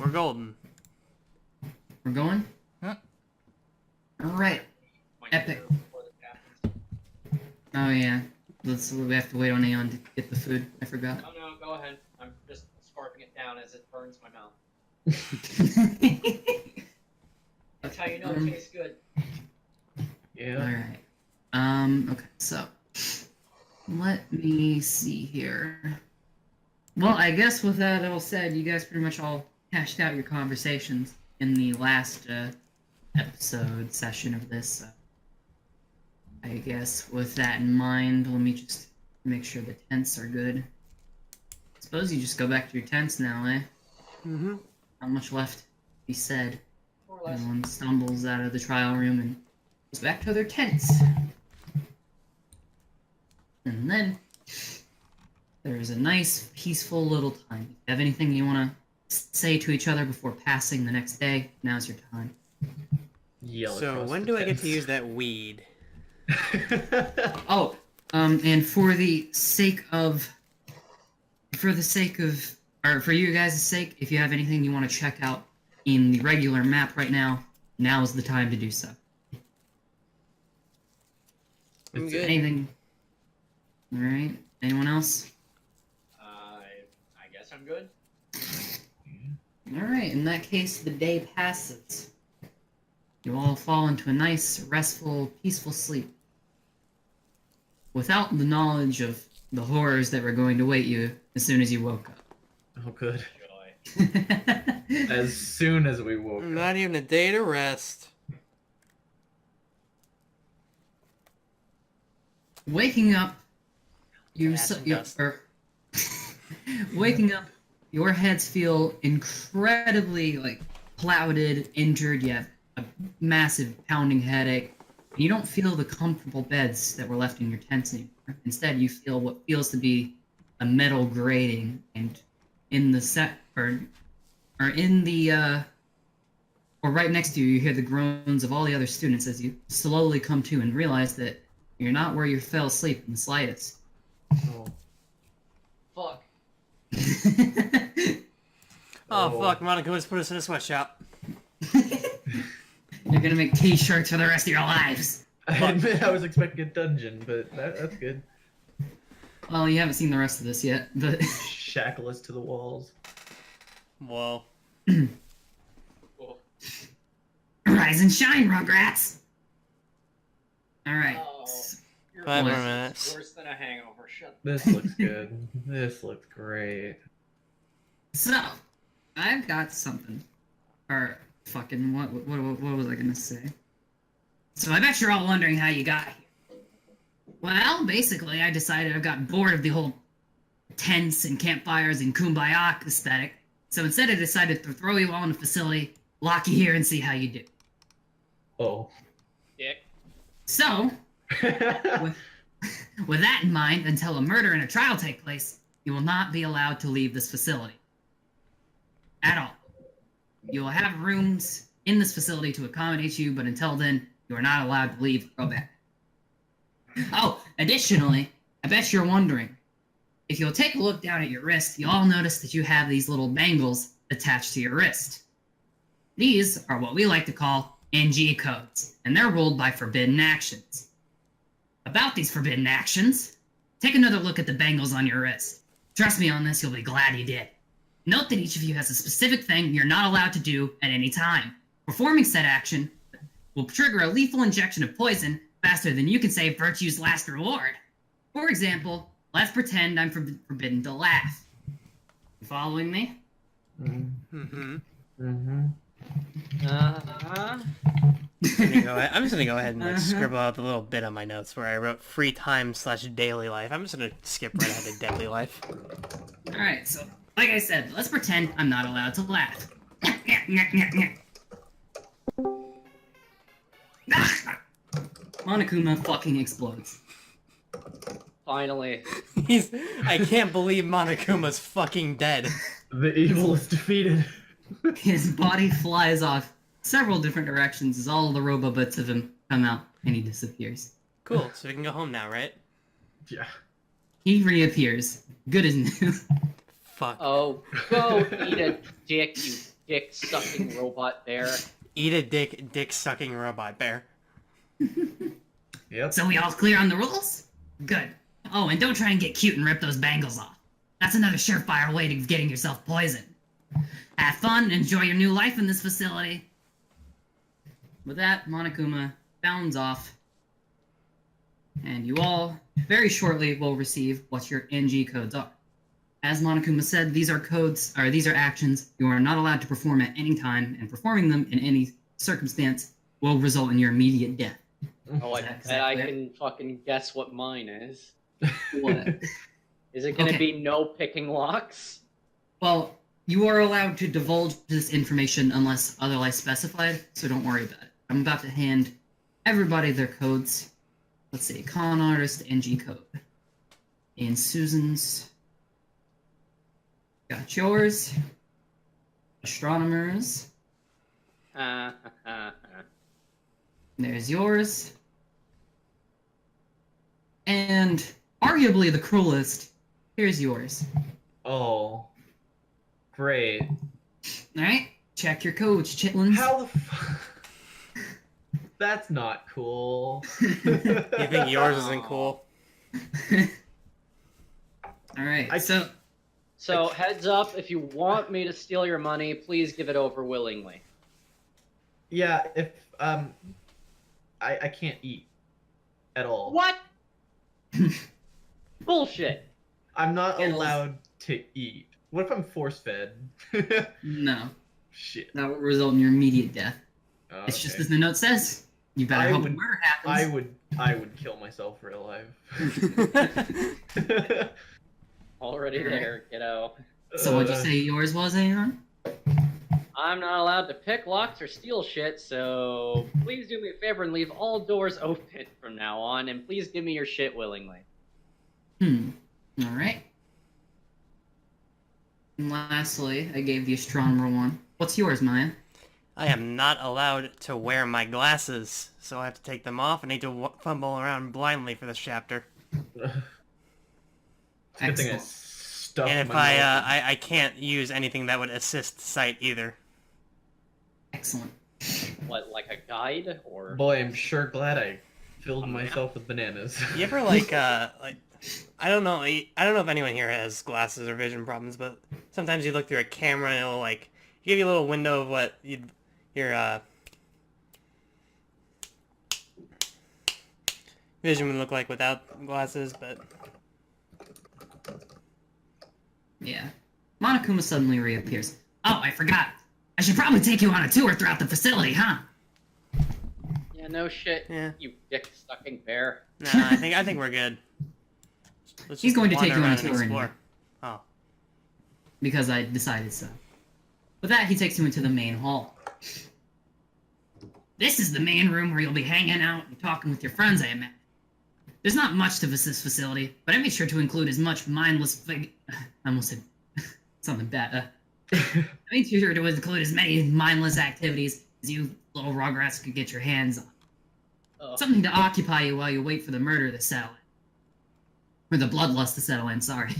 We're golden. We're going? Huh? Alright. Epic. Oh yeah. We have to wait on Aeon to get the food. I forgot. Oh no, go ahead. I'm just scarfing it down as it burns my mouth. That's how you know it tastes good. Yeah. Alright. Okay, so let me see here. Well, I guess with that all said, you guys pretty much all hashed out your conversations in the last episode session of this. I guess with that in mind, let me just make sure the tents are good. Suppose you just go back to your tents now, eh? Mm-hmm. Not much left to be said. More or less. Everyone stumbles out of the trial room and goes back to their tents. And then there's a nice, peaceful little time. If you have anything you want to say to each other before passing the next day, now's your time. Yell So across when the do I get tents. to use that weed? Oh, and for you guys' sake, if you have anything you want to check out in the regular map right now, now's the time to do so. I'm good. Anything? Alright, anyone else? I guess I'm good. Alright, in that case, the day passes. You all fall into a nice, restful, peaceful sleep. Without the knowledge of the horrors that were going to wait you as soon as you woke up. Oh, good. Joy. As soon as we woke up. Not even a day to rest. Waking up, waking up, your heads feel incredibly, clouded, injured, you have a massive pounding headache. You don't feel the comfortable beds that were left in your tents anymore. Instead, you feel what feels to be a metal grating, and in the or right next to you, you hear the groans of all the other students as you slowly come to and realize that you're not where you fell asleep in the slightest. Oh. Fuck. Oh, fuck, Monica just put us in a sweatshop. You're gonna make t-shirts for the rest of your lives. I admit I was expecting a dungeon, but that's good. Well, you haven't seen the rest of this yet, but... Shackle us to the walls. Whoa. Cool. Rise and shine, Rugrats! Alright. Oh, you're 5 more What? minutes. worse than a hangover. Shut This looks good. This looks great. So, I've got something. Or, fucking, what was I gonna say? So I bet you're all wondering how you got here. Well, basically, I decided I got bored of the whole tents and campfires and kumbaya aesthetic, so instead I decided to throw you all in a facility, lock you here, and see how you do. Oh. dick. So, with that in mind, until a murder and a trial take place, you will not be allowed to leave this facility. At all. You will have rooms in this facility to accommodate you, but until then, you are not allowed to leave or go back. Oh, additionally, I bet you're wondering, if you'll take a look down at your wrist, you'll all notice that you have these little bangles attached to your wrist. These are what we like to call NG codes, and they're ruled by forbidden actions. About these forbidden actions, take another look at the bangles on your wrist. Trust me on this, you'll be glad you did. Note that each of you has a specific thing you're not allowed to do at any time. Performing said action will trigger a lethal injection of poison faster than you can say virtue's last reward. For example, let's pretend I'm forbidden to laugh. You following me? Mm-hmm. Mm-hmm. Uh-huh. I'm just gonna go ahead and scribble out the little bit on my notes where I wrote free time / daily life. I'm just gonna skip right ahead to deadly life. Alright, so, like I said, let's pretend I'm not allowed to laugh. Monokuma fucking explodes. Finally. I can't believe Monokuma's fucking dead. The evil is defeated. His body flies off several different directions as all the robo bits of him come out, and he disappears. Cool, so we can go home now, right? Yeah. He reappears, good as new. Fuck. Oh, go eat a dick, you dick-sucking robot bear. Eat a dick-sucking robot bear. Yep. So we all clear on the rules? Good. Oh, and don't try and get cute and rip those bangles off. That's another surefire way to getting yourself poisoned. Have fun, enjoy your new life in this facility. With that, Monokuma bounds off, and you all very shortly will receive what your NG codes are. As Monokuma said, these are actions you are not allowed to perform at any time, and performing them in any circumstance will result in your immediate death. Oh, I Is that bet I clear? can fucking guess what mine is. What? Is it gonna Okay. be no picking locks? Well, you are allowed to divulge this information unless otherwise specified, so don't worry about it. I'm about to hand everybody their codes. Let's see, con artist NG code. And Susan's got yours. Astronomers. There's yours. And arguably the cruelest, here's yours. Oh. Great. Alright? Check your codes, chitlins. How the f- That's not cool. You think yours isn't cool? Alright, so So, heads up, if you want me to steal your money, please give it over willingly. Yeah, if I can't eat at all. What? Bullshit. I'm not Yes. allowed to eat. What if I'm force fed? no. Shit. That will result in your immediate death. Okay. It's just as the note says. You better I hope would- a murder happens. I would kill myself real life. Already there, kiddo. So what'd you say yours was, Aihara? I'm not allowed to pick locks or steal shit, so please do me a favor and leave all doors open from now on, and please give me your shit willingly. Alright. And lastly, I gave the astronomer one. What's yours, Maya? I am not allowed to wear my glasses, so I have to take them off and need to fumble around blindly for this chapter. It's a good thing I Excellent. stuffed And if my mouth. I can't use anything that would assist sight either. Excellent. What, like a guide, or? Boy, I'm sure glad I filled Oh, myself with bananas. You ever like I don't know if anyone here has glasses or vision problems, but sometimes you look through a camera and it'll like give you a little window of what your vision would look like without glasses, but Yeah. Monokuma suddenly reappears. Oh, I forgot. I should probably take you on a tour throughout the facility, huh? Yeah, no shit, Yeah. you dick-sucking bear. nah, I think we're good. Let's He's just going to take wander you on a around and tour explore. anyway. Oh. Because I decided so. With that, he takes you into the main hall. This is the main room where you'll be hanging out and talking with your friends, I imagine. There's not much to this facility, but I made sure to include as much mindless I almost said something bad. I made sure to include as many mindless activities as you little rugrats could get your hands on. Ugh. Something to occupy you while you wait for the murder to settle in. Or the bloodlust to settle in, sorry.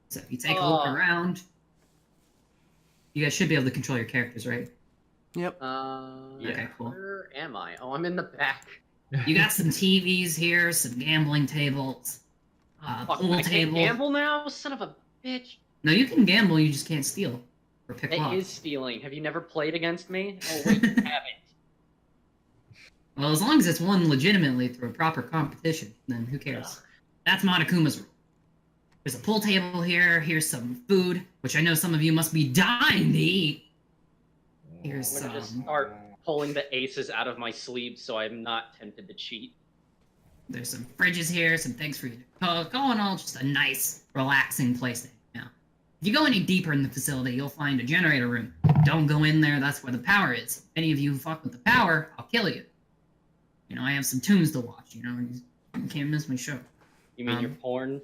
So if you take a look around, you guys should be able to control your characters, right? Yep. Okay, cool. Where am I? Oh, I'm in the back. You got some TVs here, some gambling tables, Fuck, pool I table. can't gamble now? Son of a bitch. No, you can gamble, you just can't steal. Or pick It locks. is stealing. Have you never played against me? Oh, wait, you haven't. Well, as long as it's won legitimately through a proper competition, then who cares? Ugh. That's Monokuma's rule. There's a pool table here, here's some food, which I know some of you must be dying to eat. Here's I'm gonna just some... start pulling the aces out of my sleeves so I'm not tempted to cheat. There's some fridges here, some things for you to cook, all in all, just a nice, relaxing place to hang out. If you go any deeper in the facility, you'll find a generator room. Don't go in there, that's where the power is. If any of you fuck with the power, I'll kill you. You know, I have some tunes to watch, you know, you can't miss my show. You mean your porn?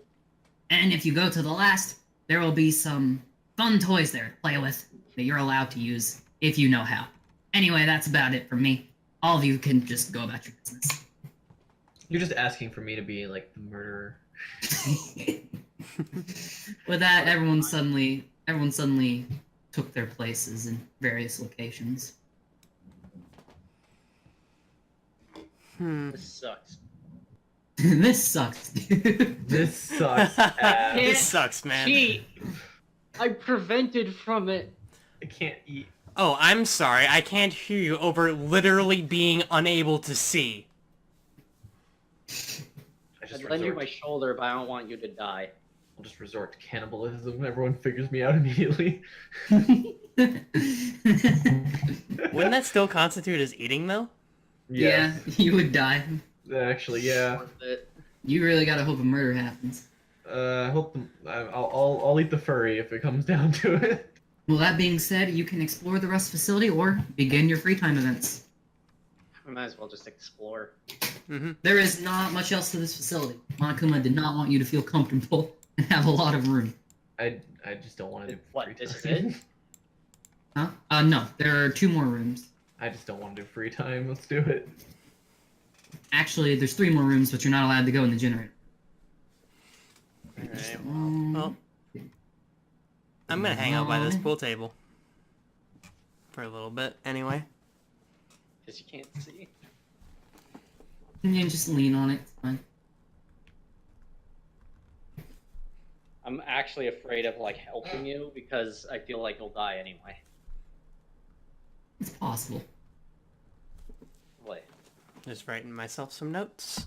And if you go to the last, there will be some fun toys there to play with that you're allowed to use if you know how. Anyway, that's about it for me. All of you can just go about your business. You're just asking for me to be like the murderer. With that, everyone suddenly took their places in various locations. This sucks. This sucks, dude. This sucks ass. This sucks, man. Cheat. I prevented from it. I can't eat. Oh, I'm sorry. I can't hear you over literally being unable to see. I'd lend you my shoulder, but I don't want you to die. I'll just resort to cannibalism. Everyone figures me out immediately. Wouldn't that still constitute as eating, though? Yeah, you would die. Actually, yeah. Worth it. You really gotta hope a murder happens. I hope I'll eat the furry if it comes down to it. Well, that being said, you can explore the rest of the facility or begin your free time events. We might as well just explore. Mm-hmm. There is not much else to this facility. Monokuma did not want you to feel comfortable and have a lot of room. I just don't want to do What, free this is time. it? Huh? No, there are 2 more rooms. I just don't want to do free time. Let's do it. Actually, there's 3 more rooms, but you're not allowed to go in the generator. Alright, Well, I'm gonna hang out by this pool table. For a little bit, anyway. because you can't see. You can just lean on it. It's fine. I'm actually afraid of, like, helping you, because I feel like you'll die anyway. It's possible. Wait. Just writing myself some notes.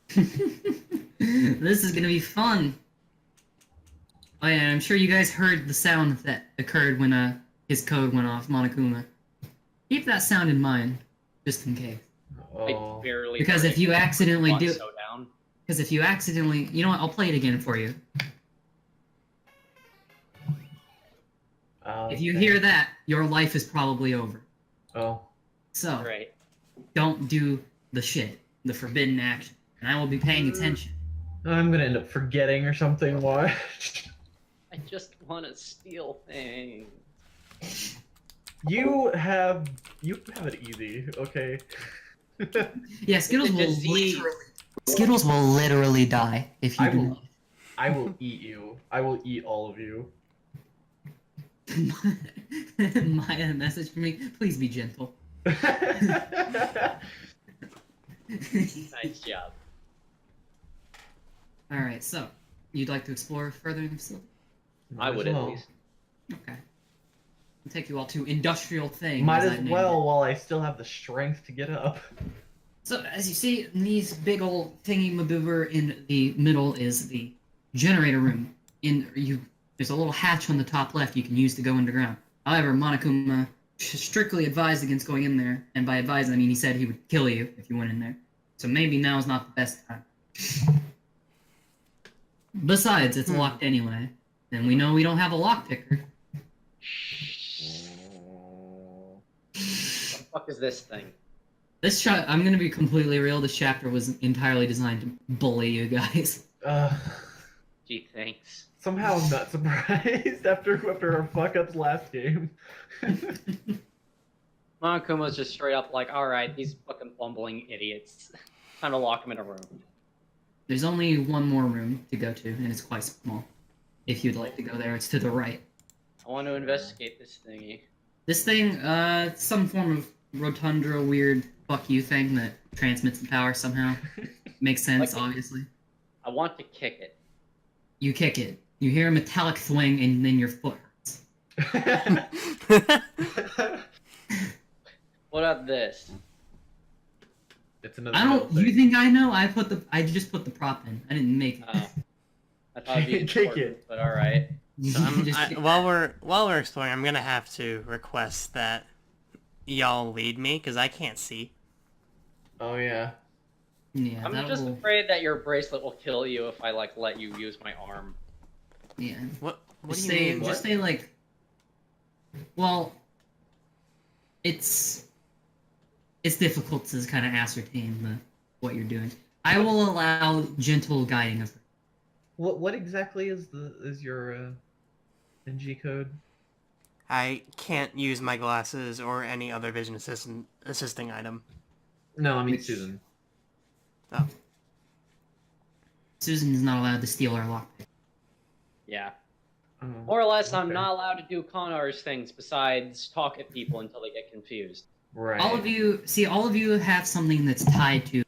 This is gonna be fun. Oh yeah, I'm sure you guys heard the sound that occurred when his code went off, Monokuma. Keep that sound in mind, just in case. Oh. I barely. Because heard if you it. accidentally Thought do, so down. because if you accidentally, you know what? I'll play it again for you. If you Okay. hear that, your life is probably over. Oh. So Great. don't do the shit, the forbidden action, and I will be paying attention. I'm gonna end up forgetting or something. Why? I just want to steal things. You have it easy, okay? Yeah, Skittles It's a will disease. literally die if you I do will. I will eat you. I will eat all of you. Maya message for me. Please be gentle. Nice job. Alright, so you'd like to explore further in the facility? I would at well. least. Okay. I'll take you all to industrial things. Might I've as named well it. while I still have the strength to get up. So as you see, these big old thingy maboober in the middle is the generator room. There's a little hatch on the top left you can use to go underground. However, Monokuma strictly advised against going in there, and by advised I mean he said he would kill you if you went in there. So maybe now is not the best time. Besides, it's locked anyway, and we know we don't have a lockpicker. What the fuck is this thing? I'm gonna be completely real. This chapter was entirely designed to bully you guys. Gee, thanks. Somehow I'm not surprised after our fuck ups last game. Monokuma's just straight up like, alright, these fucking bumbling idiots. Time to lock them in a room. There's only one more room to go to, and it's quite small. If you'd like to go there, it's to the right. I want to investigate this thingy. This thing, some form of rotundra weird fuck you thing that transmits the power somehow. Makes sense, Like- obviously. I want to kick it. You kick it. You hear a metallic thwing, and then your foot hurts. What about this? It's another I don't. little You thing. think I know? I just put the prop in. I didn't make it. Oh. I thought it'd be Kick important, it. but alright. So while we're exploring, I'm gonna have to request that y'all lead me because I can't see. Oh yeah. Yeah, I'm that'll, just afraid that your bracelet will kill you if I, like, let you use my arm. yeah. What do Just you stay, mean? just stay like. Well, it's difficult to kind of ascertain what you're doing. I will allow gentle guiding of. What exactly is your NG code? I can't use my glasses or any other vision assisting item. No, I mean Which- Susan. Oh. Susan is not allowed to steal our lockpick. Yeah. More or less, I'm Okay. not allowed to do con artist things besides talk at people until they get confused. Right. All of you have something that's tied to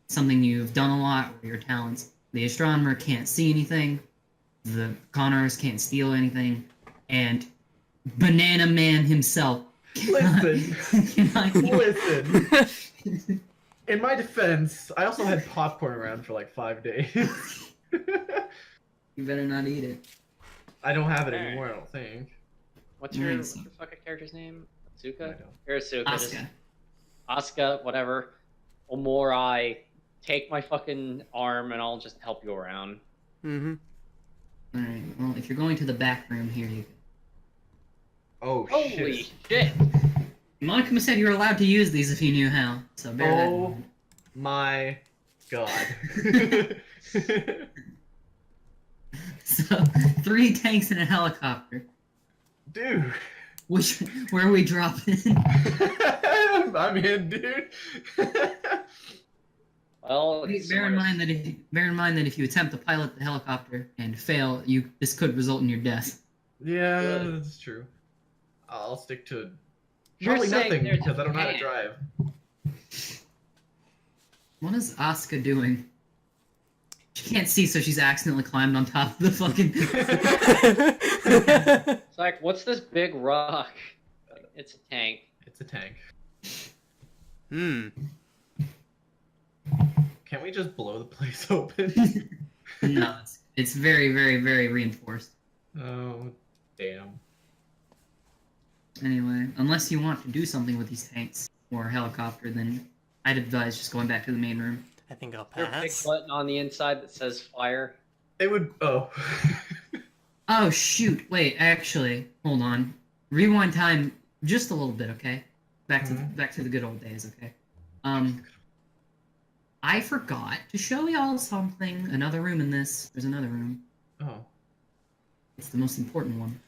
something you've done a lot or your talents. The astronomer can't see anything, the con artist can't steal anything, and Banana Man himself cannot Listen. In my defense, I also had popcorn around for like 5 days. You better not eat it. I don't have it anymore, I don't think. What's your Nice. fucking character's name? I Atsuka? don't. You're Asuka. Asuka. Asuka, whatever. Omorai, take my fucking arm and I'll just help you around. Mm-hmm. Alright, well, if you're going to the back room here, you Oh, Holy shit. shit! Monica said you were allowed to use these if you knew how, so bear that in Oh mind. my god. So, 3 tanks and a helicopter. Dude. Where we drop in? I'm in, dude. Well, Bear in mind that if you attempt to pilot the helicopter and fail, this could result in your death. Yeah, Good. that's true. I'll stick to You're probably saying nothing there's a because I don't know how to pan. drive. What is Asuka doing? She can't see, so she's accidentally climbed on top of the fucking. It's like, what's this big rock? It's a tank. It's a tank. Hmm. Can't we just blow the place open? No, it's very, very, very reinforced. Oh, damn. Anyway, unless you want to do something with these tanks or a helicopter, then I'd advise just going back to the main room. I think I'll Is there a big pass. button on the inside that says fire? It would. Oh. Oh shoot! Wait, actually, hold on. Rewind time just a little bit, okay? Back to the good old days, okay? I forgot to show y'all something. Another room in this. There's another room. Oh. It's the most important one.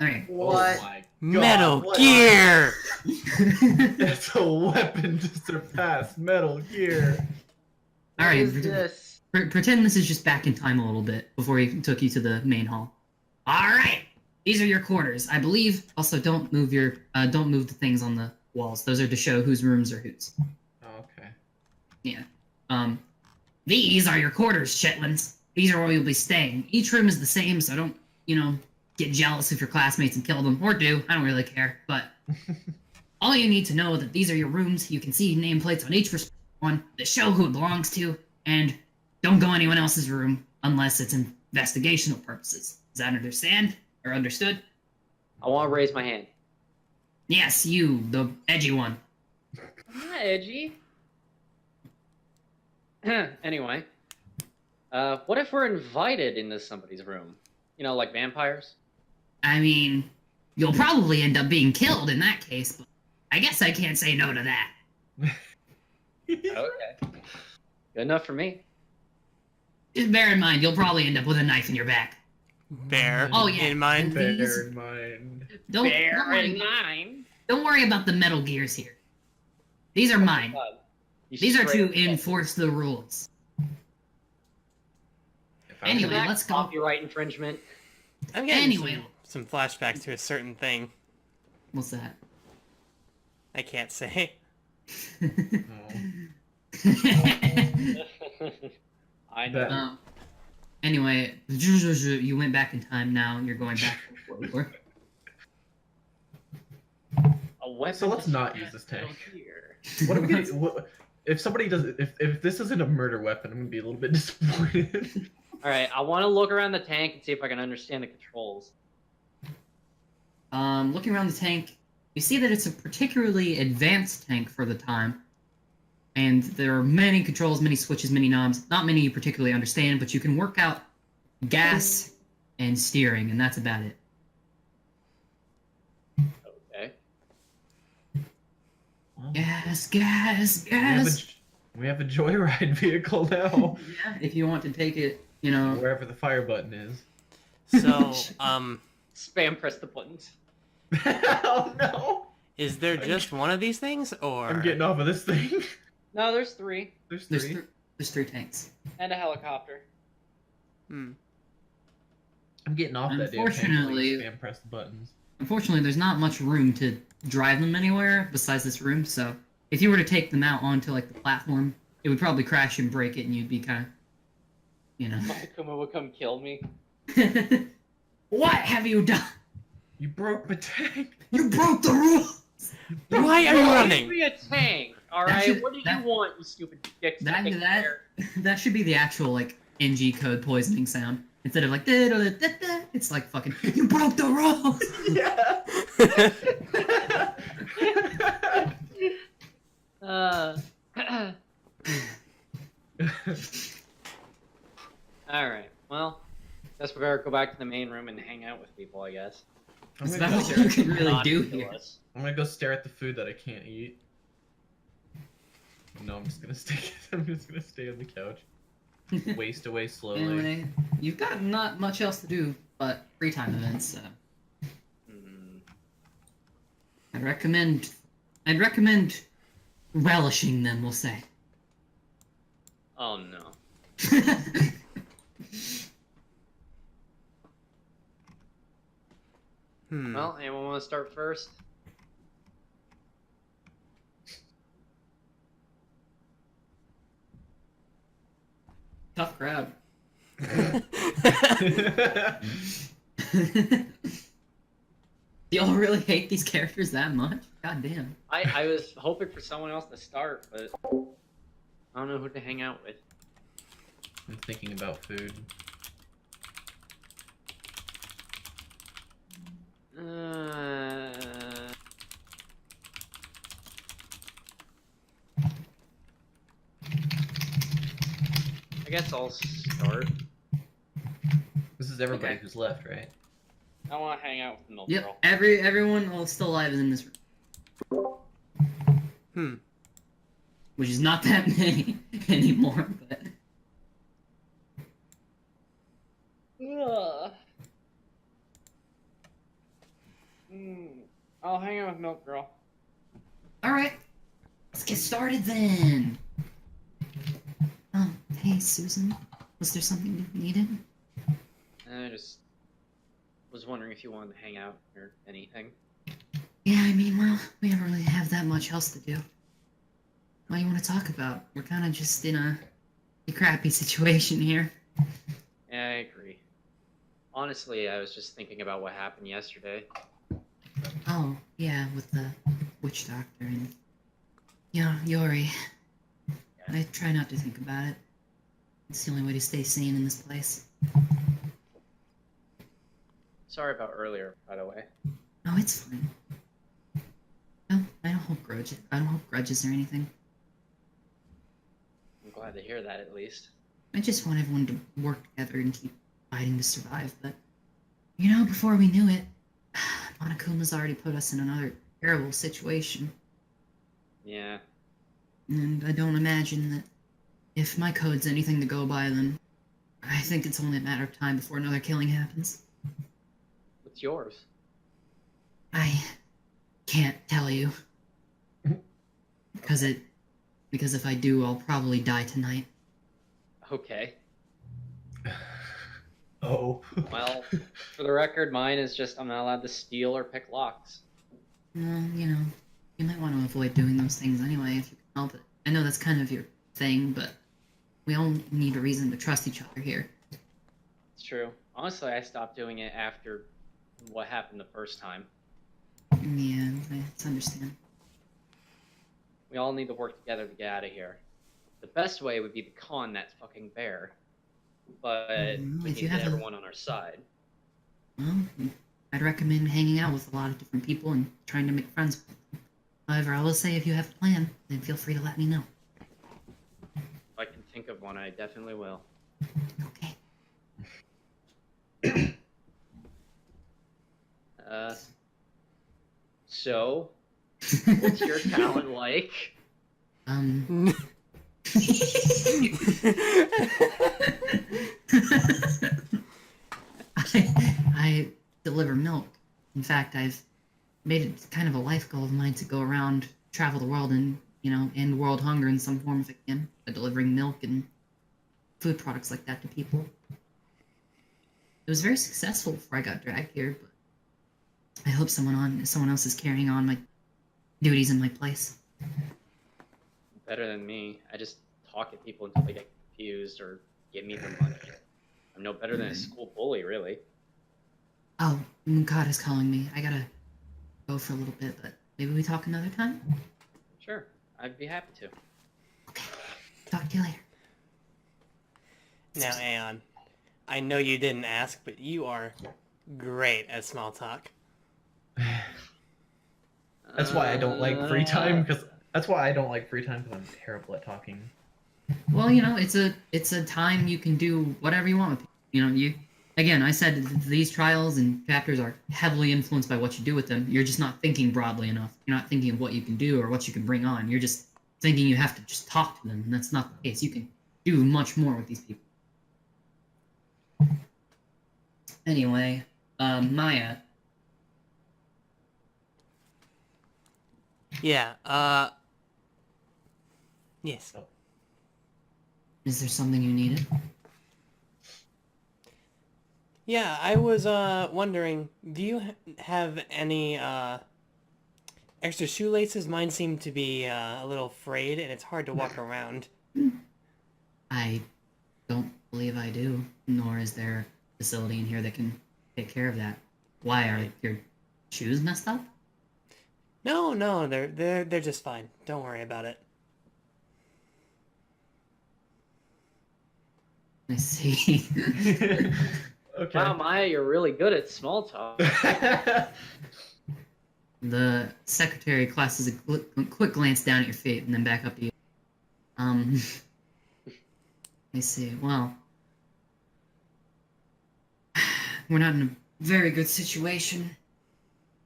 Okay. What? Oh my God, Metal what? Gear! It's a weapon to surpass Metal Gear. All right. What is this? Pretend this is just back in time a little bit before he took you to the main hall. All right. These are your quarters, I believe. Also, don't move the things on the walls. Those are to show whose rooms are whose. Oh, okay. Yeah. These are your quarters, Shetlands. These are where you'll be staying. Each room is the same, so don't, get jealous of your classmates and kill them. Or do. I don't really care. But all you need to know that these are your rooms. You can see nameplates on each one that show who it belongs to. And don't go anyone else's room unless it's investigational purposes. Does that understand? Or understood? I want to raise my hand. Yes, you, the edgy one. I'm not edgy. Anyway. What if we're invited into somebody's room? Like vampires? I mean, you'll probably end up being killed in that case, but I guess I can't say no to that. Okay. Good enough for me. Just bear in mind, you'll probably end up with a knife in your back. Bear Oh, yeah. in mind. Bear in mind. Don't worry, mind. don't worry about the Metal Gears here. These are mine. These are to enforce the rules. If I Anyway, was- let's go. Copyright infringement. I'm getting Anyway. some flashbacks to a certain thing. What's that? I can't say. I know. That- Anyway, you went back in time. Now you're going back to World War. A weapon. So let's to not suppress use this tank. Metal Gear. What are we gonna? If somebody does, if this isn't a murder weapon, I'm gonna be a little bit disappointed. All right, I want to look around the tank and see if I can understand the controls. Looking around the tank, you see that it's a particularly advanced tank for the time. And there are many controls, many switches, many knobs. Not many you particularly understand, but you can work out gas and steering, and that's about it. Okay. Well, Gas. we have a joyride vehicle now. Yeah, if you want to take it, Wherever the fire button is. So, Spam press the buttons. Oh no! is there just one of these things, or I'm getting off of this thing. No, there's 3 There's There's three. there's 3 tanks. and a helicopter. Hmm. I'm getting off that damn Unfortunately- thing. Spam press the buttons. Unfortunately, there's not much room to drive them anywhere besides this room, so if you were to take them out onto, like, the platform, it would probably crash and break it, and you'd be kind of, you know... Kuma will come kill me. What have you done? You broke my tank. You broke the rules! Why are you running? Give me a tank, That alright? should- What did that- you want, you stupid dick? That should be the actual, like, NG code poisoning sound. Instead of, like, da-da-da-da-da, it's like fucking, you broke the rules! Yeah. Alright, well, guess we better go back to the main room and hang out with people, I guess. That's I'm about gonna, all go you stare, can really Not do kill here. us. I'm gonna go stare at the food that I can't eat. No, I'm just gonna stay. I'm just gonna stay on the couch. Waste away slowly. Anyway, you've got not much else to do but free time events, so Hmm. I'd recommend relishing them, we'll say. Oh no. Well, anyone want to start first? Tough crowd. Y'all really hate these characters that much? God damn. I was hoping for someone else to start, but I don't know who to hang out with. I'm thinking about food. I guess I'll start. This is everybody Okay. who's left, right? I want to hang out with the milk Yep, girl. everyone well, still alive is in this room. Which is not that many anymore, but... Ugh. I'll hang out with milk girl. Alright, let's get started then. Oh, hey Susan, was there something you needed? I just was wondering if you wanted to hang out or anything. Yeah, I mean, well, we don't really have that much else to do. What do you want to talk about? We're kind of just in a crappy situation here. Yeah, I agree. Honestly, I was just thinking about what happened yesterday. Oh, yeah, with the witch doctor and... Yeah, Yori. I try not to think about it. It's the only way to stay sane in this place. Sorry about earlier, by the way. Oh, it's fine. No, I don't hold grudges. I don't hold grudges or anything. I'm glad to hear that, at least. I just want everyone to work together and keep fighting to survive, but... You know, before we knew it, Monokuma's already put us in another terrible situation. Yeah. And I don't imagine that if my code's anything to go by, then I think it's only a matter of time before another killing happens. What's yours? I can't tell you. Because if I do, I'll probably die tonight. Okay. Oh. Well, for the record, mine is just I'm not allowed to steal or pick locks. Well, you know, you might want to avoid doing those things anyway if you can help it. I know that's kind of your thing, but we all need a reason to trust each other here. It's true. Honestly, I stopped doing it after what happened the first time. Yeah, I understand. We all need to work together to get out of here. The best way would be to con that fucking bear. But we If need you to get have everyone on our side. Well, I'd recommend hanging out with a lot of different people and trying to make friends with them. However, I will say if you have a plan, then feel free to let me know. If I can think of one, I definitely will. Okay. So, what's your talent like? I deliver milk. In fact, I've made it kind of a life goal of mine to go around, travel the world, and, you know, end world hunger in some form if I can, by delivering milk and food products like that to people. it was very successful before I got dragged here, but I hope someone else is carrying on my duties in my place. Better than me. I just talk at people until they get confused or give me their money. I'm no better than a school bully, really. Oh, God is calling me. I gotta go for a little bit, but maybe we talk another time? Sure, I'd be happy to. Okay. Talk to you later. Now, Aeon, I know you didn't ask, but you are great at small talk. That's why I don't like free time, because I'm terrible at talking. Well, you know, it's a time you can do whatever you want with people. You know, again, I said these trials and chapters are heavily influenced by what you do with them. You're just not thinking broadly enough. You're not thinking of what you can do or what you can bring on. You're just thinking you have to just talk to them, and that's not the case. You can do much more with these people. Anyway, Maya. Yeah, yes. Is there something you needed? Yeah, I was, wondering, do you have any, extra shoelaces? Mine seem to be, a little frayed, and it's hard to walk around. I don't believe I do, nor is there a facility in here that can take care of that. Why, are your shoes messed up? No, they're just fine. Don't worry about it. I see. Okay. Wow, Maya, you're really good at small talk. The secretary classes a quick glance down at your feet and then back up to you. I see. Well, we're not in a very good situation.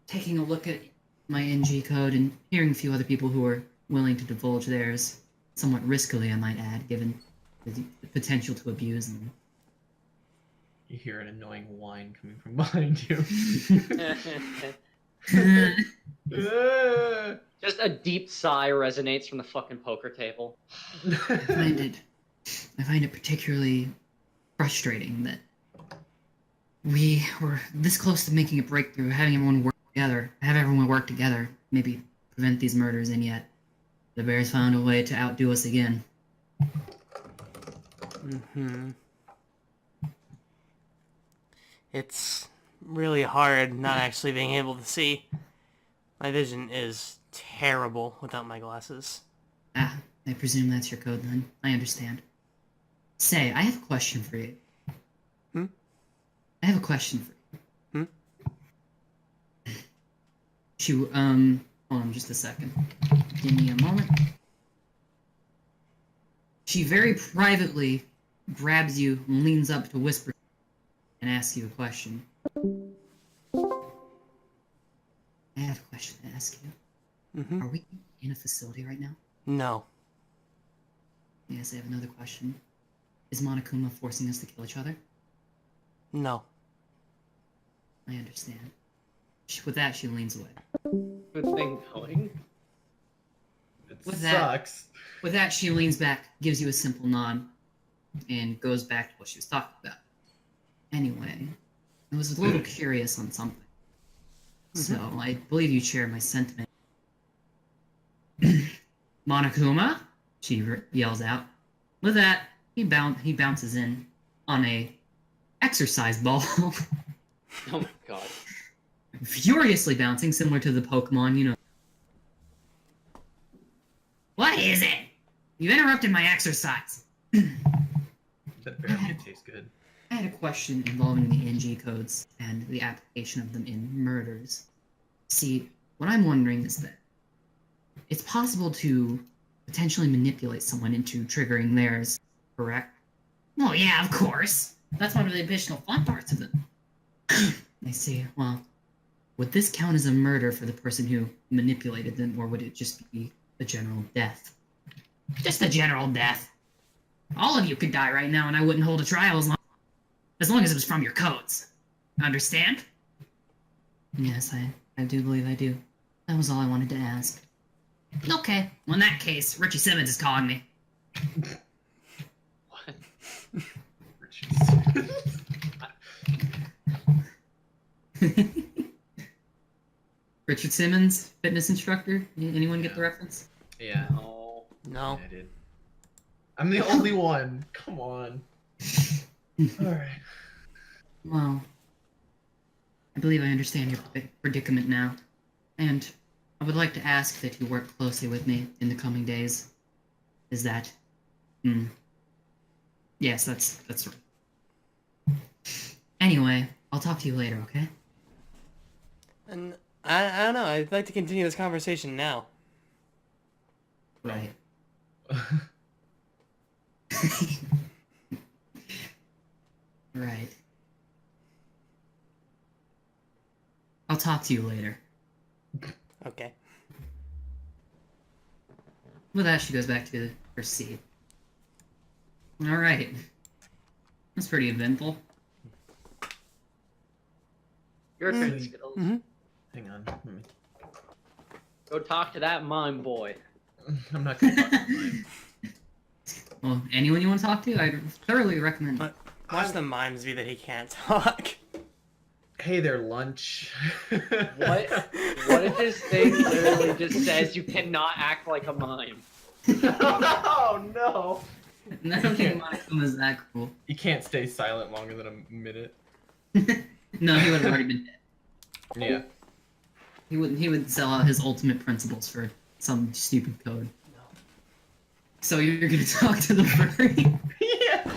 Taking a look at my NG code and hearing a few other people who are willing to divulge theirs, somewhat riskily, I might add, given the potential to abuse them. You hear an annoying whine coming from behind you. Just a deep sigh resonates from the fucking poker table. I find it particularly frustrating that we were this close to making a breakthrough, having everyone work together, maybe prevent these murders, and yet the bears found a way to outdo us again. Mm-hmm. It's really hard not actually being able to see. My vision is terrible without my glasses. Ah, I presume that's your code then. I understand. Say, I have a question for you. Hmm? I have a question for you. Hold on just a second. Give me a moment. She very privately grabs you and leans up to whisper and asks you a question. I have a question to ask you. Mm-hmm. Are we in a facility right now? No. Yes, I have another question. Is Monokuma forcing us to kill each other? No. I understand. With that, she leans away. Good thing going. It With that- sucks. With that, she leans back, gives you a simple nod, and goes back to what she was talking about. Anyway, I was a little curious on something. So, I believe you share my sentiment. Monokuma? She yells out. With that, he bounces in on a exercise ball. Oh my god. Furiously bouncing, similar to the Pokemon, you know. What is it? You've interrupted my exercise. That barely tastes good. I had a question involving the NG codes and the application of them in murders. See, what I'm wondering is that it's possible to potentially manipulate someone into triggering theirs, correct? Well, yeah, of course. That's one of the additional fun parts of them. I see. Well, would this count as a murder for the person who manipulated them, or would it just be a general death? Just a general death. All of you could die right now, and I wouldn't hold a trial as long as it was from your codes. Understand? Yes, I do believe I do. That was all I wanted to ask. Okay. Well, in that case, Richie Simmons is calling me. What? Richard Simmons, fitness instructor. Anyone get the Yeah. reference? Yeah. Oh. No. Yeah, I did. I'm the only one. Come on. Alright. Well, I believe I understand your predicament now, and I would like to ask that you work closely with me in the coming days. Is that? Yes, that's right. Anyway, I'll talk to you later, okay? And I don't know. I'd like to continue this conversation now. Right. Right. I'll talk to you later. Okay. With that, she goes back to her seat. Alright. That's pretty eventful. Your turn, Skittles. Mm-hmm. Hang on. Let me... Go talk to that mime boy. I'm not gonna talk to mine. Well, anyone you want to talk to, I thoroughly recommend it. Watch the mimes be that he can't talk. Hey there, lunch. What? What if his thing literally just says you cannot act like a mime? Oh no! And I don't think Monokuma is that cool. You can't stay silent longer than a minute. No, he would have already been dead. Yeah. He would sell out his ultimate principles for some stupid code. So you're gonna talk to the furry? Yeah.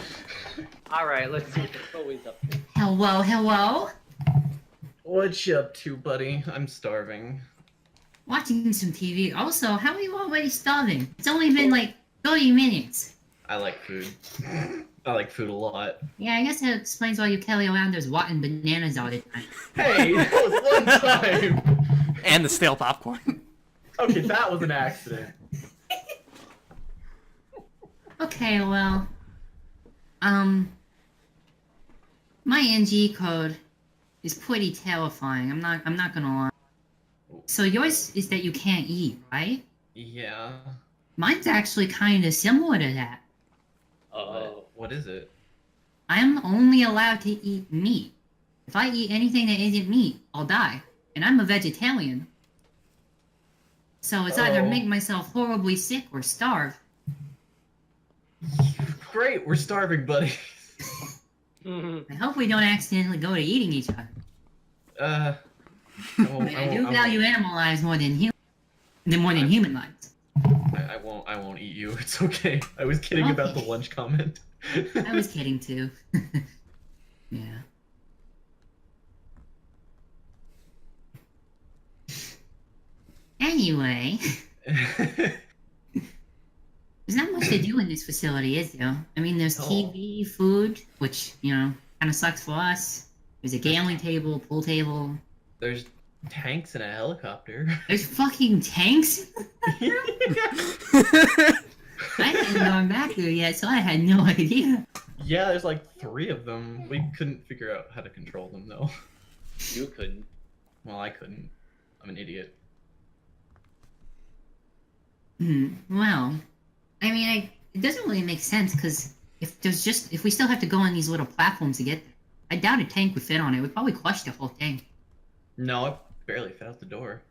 Alright, let's see what Chloe's up to. Hello, hello? What you up to, buddy? I'm starving. Watching some TV. Also, how are you already starving? It's only been like 30 minutes. I like food. I like food a lot. Yeah, I guess that explains why you carry around those rotten bananas all the time. Hey, that was one time! And the stale popcorn. Okay, that was an accident. Okay, well, my NG code is pretty terrifying. I'm not gonna lie. So yours is that you can't eat, right? Yeah. Mine's actually kind of similar to that. Oh. What is it? I'm only allowed to eat meat. If I eat anything that isn't meat, I'll die. And I'm a vegetarian. So it's either Oh. make myself horribly sick or starve. Great, we're starving, buddy. Mhm. I hope we don't accidentally go to eating each other. I I do value animal lives more than human lives. I won't eat you. It's okay. I was kidding about the Okay. lunch comment. I was kidding too. Yeah. Anyway, there's not much to do in this facility, is there? I mean, there's No. TV, food, which, kind of sucks for us. There's a gambling table, pool table. There's tanks and a helicopter. There's fucking tanks? I hadn't gone back there yet, so I had no idea. Yeah, there's like 3 of them. We couldn't figure out how to control them though. You couldn't. Well, I couldn't. I'm an idiot. Well, I mean, it doesn't really make sense, because if we still have to go on these little platforms to get there, I doubt a tank would fit on it. It would probably crush the whole thing. No, I barely fit out the door.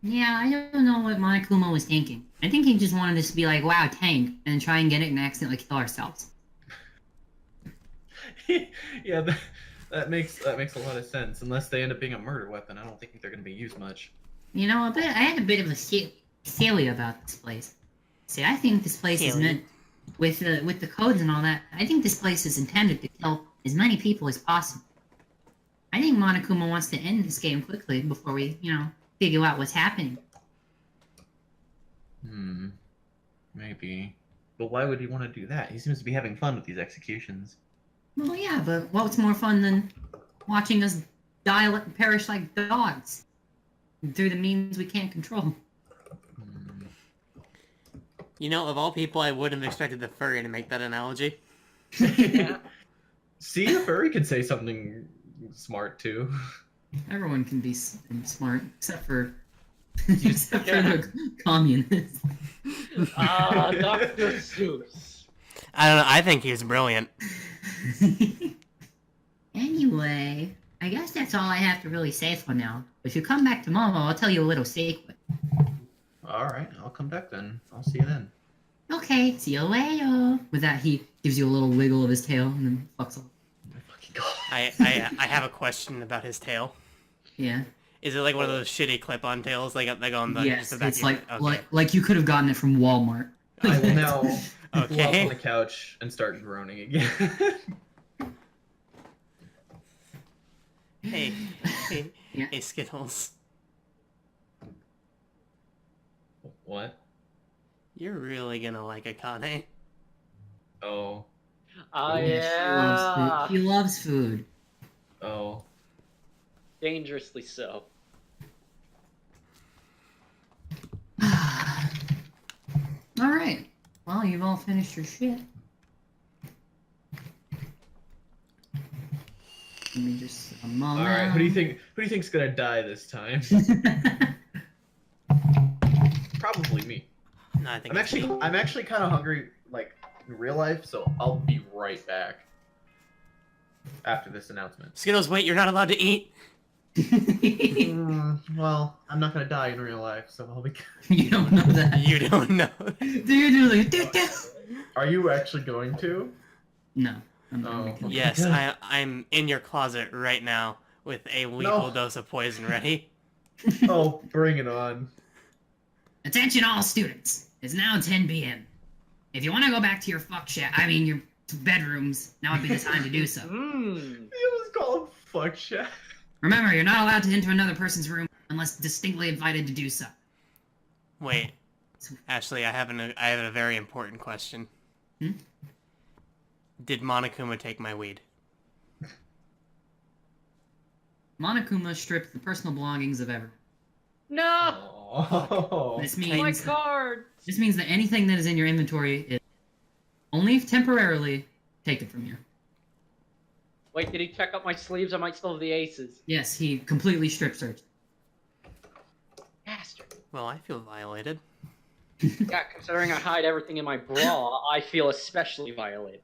Yeah, I don't know what Monokuma was thinking. I think he just wanted us to be like, wow, tank, and then try and get it and accidentally kill ourselves. Yeah, that makes a lot of sense. Unless they end up being a murder weapon, I don't think they're gonna be used much. You know, I had a bit of a theory about this place. See, I think this place is Theory? meant, with the codes and all that, I think this place is intended to kill as many people as possible. I think Monokuma wants to end this game quickly before we, figure out what's happening. Maybe. But why would he want to do that? He seems to be having fun with these executions. Well, yeah, but what's more fun than watching us perish like dogs through the means we can't control? You know, of all people, I wouldn't have expected the furry to make that analogy. Yeah. See, a furry could say something smart too. Everyone can be smart, except for the communists. Ah, Dr. Seuss. I don't know. I think he's brilliant. Anyway, I guess that's all I have to really say for now. If you come back tomorrow, I'll tell you a little secret. Alright, I'll come back then. I'll see you then. Okay, see you later. With that, he gives you a little wiggle of his tail and then fucks off. Oh my fucking god. I have a question about his tail. Yeah. Is it like one of those shitty clip-on tails like that go on the Yes, just the back it's of your like, head? Okay. like you could have gotten it from Walmart. I will now flop on Okay. the couch and start groaning again. Hey, hey, Yeah. hey, Skittles. What? You're really gonna like Akane. Oh. Oh Yeah, yeah. she loves food. Oh. Dangerously so. All right. Well, you've all finished your shit. Let me just a moment. Alright, who do you think's gonna die this time? Probably me. No, I think I'm it's me. actually kind of hungry, like in real life, so I'll be right back after this announcement. Skittles, wait, you're not allowed to eat. Well, I'm not gonna die in real life, so I'll be. You don't know that. You don't know. Do you do do? Are you actually going to? No. I'm not Oh. gonna kill you. Yes, I'm in your closet right now with a lethal dose of poison ready. Oh, bring it on. Attention all students. It's now 10 p.m. If you want to go back to your your bedrooms, now would be the time to do so. Mmm. You almost call him fuck shit. Remember, you're not allowed to enter another person's room unless distinctly invited to do so. Wait, Ashley, I have a very important question. Hmm? Did Monokuma take my weed? Monokuma stripped the personal belongings of everyone. No! Oh. This My means card! this means that anything that is in your inventory is only temporarily taken from you. Wait, did he check out my sleeves? I might still have the aces. Yes, he completely strip searched. Bastard. Well, I feel violated. Yeah, considering I hide everything in my bra, I feel especially violated.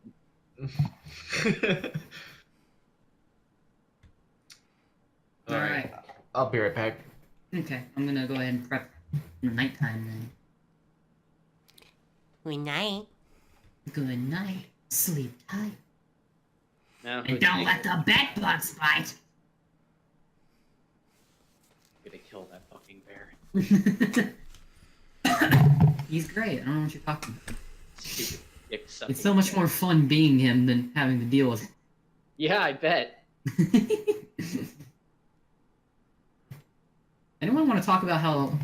Alright. I'll be right back. Okay, I'm gonna go ahead and prep the nighttime then. Good night. Good night. Sleep tight. Now, And don't let the bed bugs bite! I'm gonna kill that fucking bear. He's great, I don't know what you're talking about. Stupid dick sucking It's so much bear. more fun being him than having to deal with Yeah, I bet. it. Anyone want to talk about how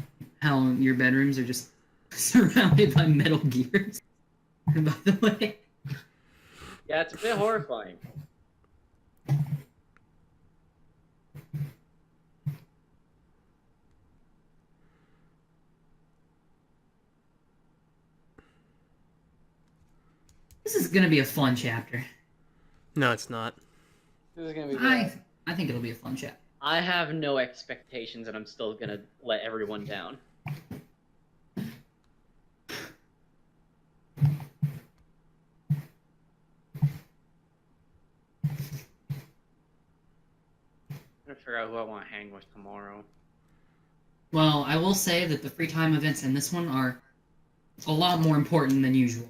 your bedrooms are just surrounded by Metal Gears? By the way. Yeah, it's a bit horrifying. This is gonna be a fun chapter. No, it's not. This is gonna be I bad. think it'll be a fun chapter. I have no expectations, and I'm still gonna let everyone down. I'm gonna figure out who I want to hang with tomorrow. Well, I will say that the free time events in this one are a lot more important than usual.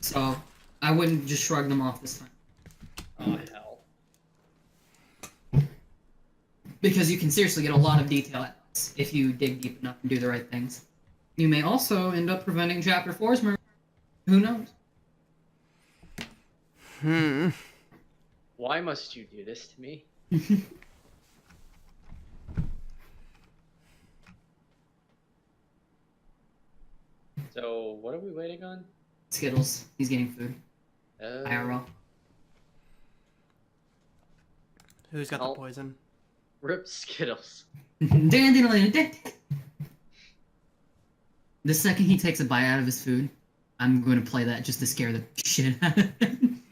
So I wouldn't just shrug them off this time. Oh hell. Because you can seriously get a lot of detail at once if you dig deep enough and do the right things. You may also end up preventing Chapter 4's murder. Who knows? Why must you do this to me? So, what are we waiting on? Skittles. He's getting food. IRL. Who's got Oh. the poison? Rip Skittles. The second he takes a bite out of his food, I'm going to play that just to scare the shit out of him.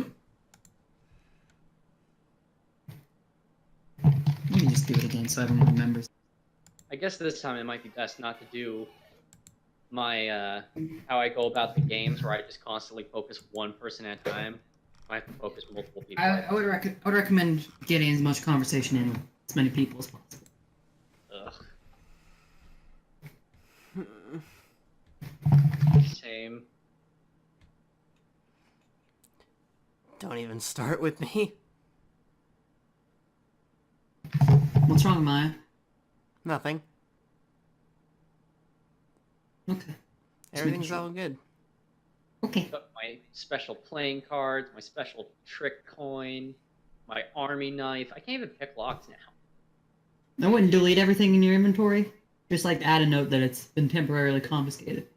Let me just do it again so everyone remembers. I guess this time it might be best not to do my, how I go about the games where I just constantly focus one person at a time. I have to focus multiple people. I would recommend getting as much conversation in with as many people as possible. Ugh. Same. Don't even start with me. What's wrong, Maya? Nothing. Okay. Everything's all good. Okay. Got my special playing cards, my special trick coin, my army knife. I can't even pick locks now. I wouldn't delete everything in your inventory. Just like add a note that it's been temporarily confiscated.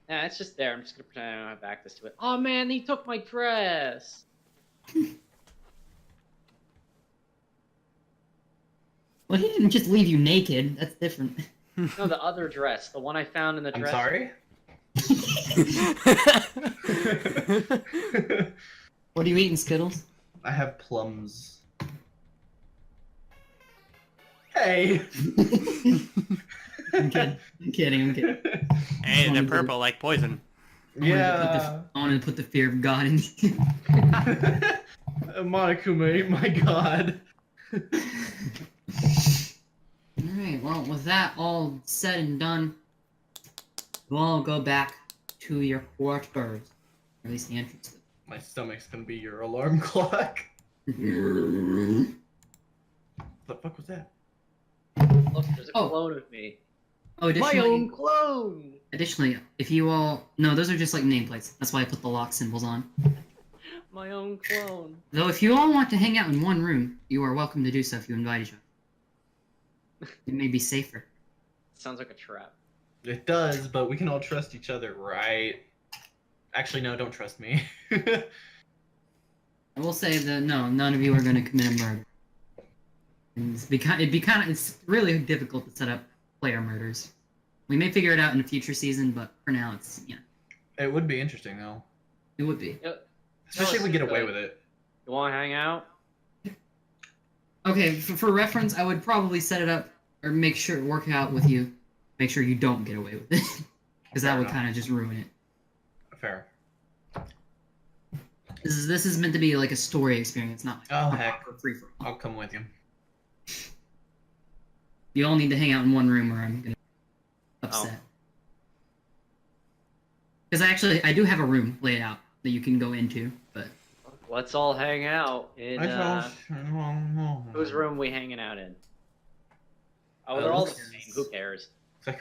Nah, it's just there. I'm just gonna pretend I don't have access to it. Oh man, he took my dress! Well, he didn't just leave you naked. That's different. No, the other dress. The one I found in the I'm dress. sorry? What are you eating, Skittles? I have plums. Hey! I'm kidding. I'm kidding. Hey, they're purple like poison. Yeah. I wanted to put the fear of God in you. Monokuma, my god. Alright, well, with that all said and done, we'll all go back to your quarters. Or at least the entrance. My stomach's gonna be your alarm clock. What the fuck was that? Look, there's a clone of me. Oh, My own clone! Additionally, if you all... No, those are just like nameplates. That's why I put the lock symbols on. My own clone. Though if you all want to hang out in one room, you are welcome to do so if you invite each other. It may be safer. Sounds like a trap. It does, but we can all trust each other, right? Actually, no, don't trust me. I will say that no, none of you are going to commit a murder. And it's really difficult to set up player murders. We may figure it out in a future season, but for now, it's It would be interesting, though. it would be. Especially if we get away with it. You want to hang out? Okay, for reference, I would probably set it up or work out with you. Make sure you don't get away with it, because that would kind of just ruin it. Fair. This is meant to be like a story experience, not like Oh, a heck. proper free-for-all. I'll come with you. You all need to hang out in one room, or I'm gonna be upset. Because I do have a room laid out that you can go into, but Let's all hang out in, whose room are we hanging out in? Oh, they're all the same. Who cares? all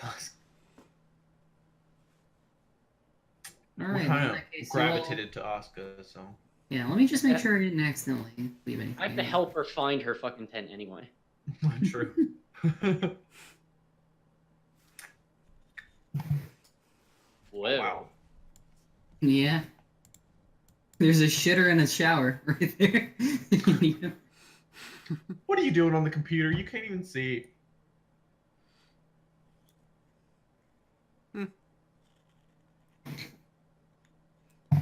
We right. kind In of that case, you all- gravitated to Asuka, so. Yeah, let me just make sure I didn't accidentally leave anything. I have to help her find her fucking tent anyway. True. Whoa. Wow. Yeah. There's a shitter and a shower right there. What are you doing on the computer? You can't even see.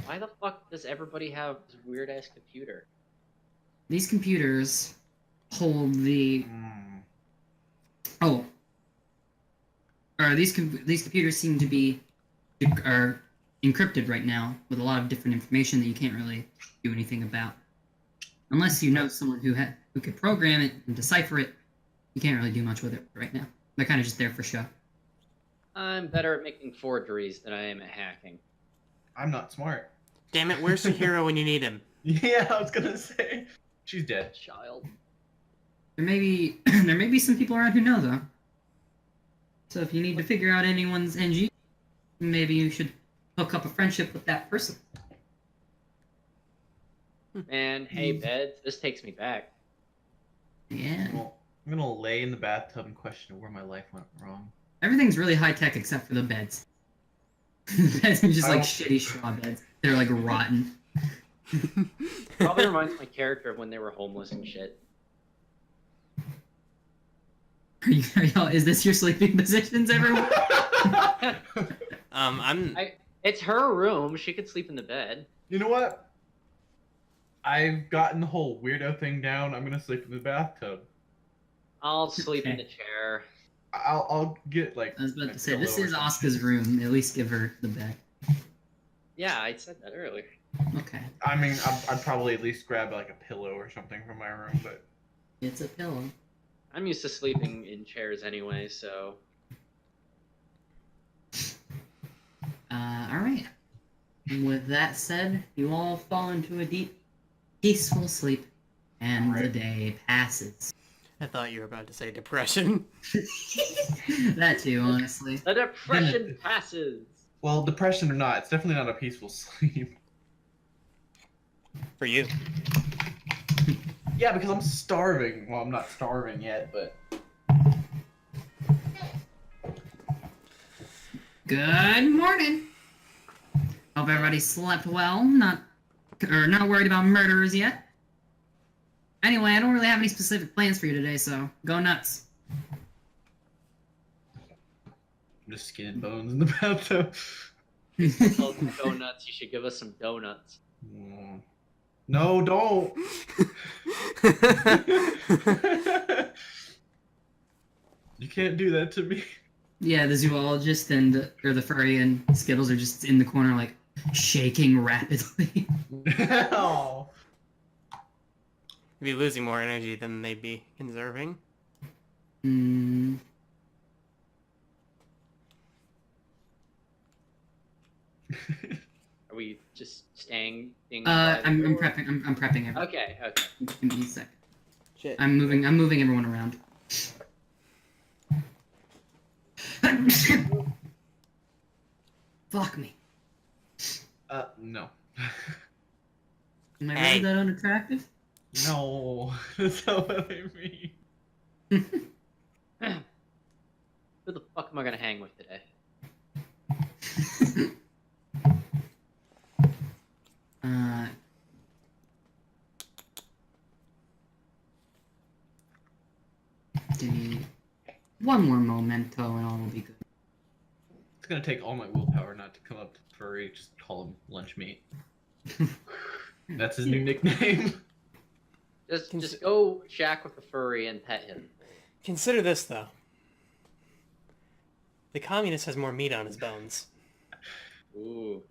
Why the fuck does everybody have this weird ass computer? These computers hold the these computers seem to be are encrypted right now with a lot of different information that you can't really do anything about. Unless you know someone who could program it and decipher it, you can't really do much with it right now. They're kind of just there for show. I'm better at making forgeries than I am at hacking. I'm not smart. Damn it, where's the hero when you need him? Yeah, I was gonna say. She's dead. Child. There may be some people around who know though. So if you need to figure out anyone's NG, maybe you should hook up a friendship with that person. Man, hey beds, this takes me back. Yeah. Well, I'm gonna lay in the bathtub and question where my life went wrong. Everything's really high tech except for the beds. The beds are just like Oh. shitty straw beds. They're like rotten. Probably reminds my character of when they were homeless and shit. Are y'all, is this your sleeping positions, everyone? It's her room. She could sleep in the bed. You know what? I've gotten the whole weirdo thing down. I'm gonna sleep in the bathtub. I'll sleep in the chair. I'll get like. I was about a to say, this pillow or is something. Asuka's room. At least give her the bed. Yeah, I said that earlier. Okay. I mean, I'd probably at least grab like a pillow or something from my room, but It's a pillow. I'm used to sleeping in chairs anyway, so Alright. With that said, you all fall into a deep, peaceful sleep, and the Alright. day passes. I thought you were about to say depression. That too, honestly. the depression passes. well, depression or not, it's definitely not a peaceful sleep. For you. Yeah, because I'm starving. Well, I'm not starving yet, but Good morning. Hope everybody slept well. Not worried about murderers yet. Anyway, I don't really have any specific plans for you today, so go nuts. just skin and bones in the bathtub. Tell us some donuts. You should give us some donuts. No, don't. You can't do that to me. Yeah, the zoologist or the furry and Skittles are just in the corner, like shaking rapidly. Oh. You'd be losing more energy than they'd be conserving. Hmm. Are we just staying? I'm prepping. I'm prepping everything. Okay. Give me a second. Shit. I'm moving everyone around. Fuck me. No. Am I Hey. really that unattractive? No. That's not what I mean. Who the fuck am I gonna hang with today? Give me one more memento and all will be good. It's gonna take all my willpower not to come up to Furry. Just call him lunch meat. That's his new nickname. Just go shack with the furry and pet him. Consider this, though. The communist has more meat on his bones. Ooh.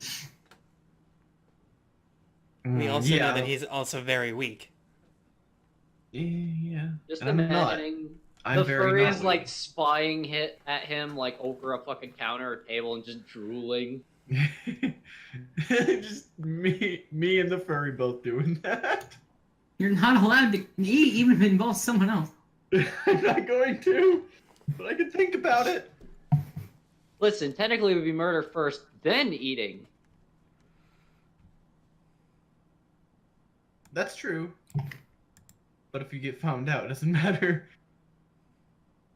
We also yeah. know that he's also very weak. Yeah. Just And I'm not. imagining I'm the very furry not is weak. like spying at him like over a fucking counter or table and just drooling. Just me and the furry both doing that. You're not allowed to eat even if it involves someone else. I'm not going to, but I can think about it. Listen, technically it would be murder first, then eating. That's true. But if you get found out, it doesn't matter.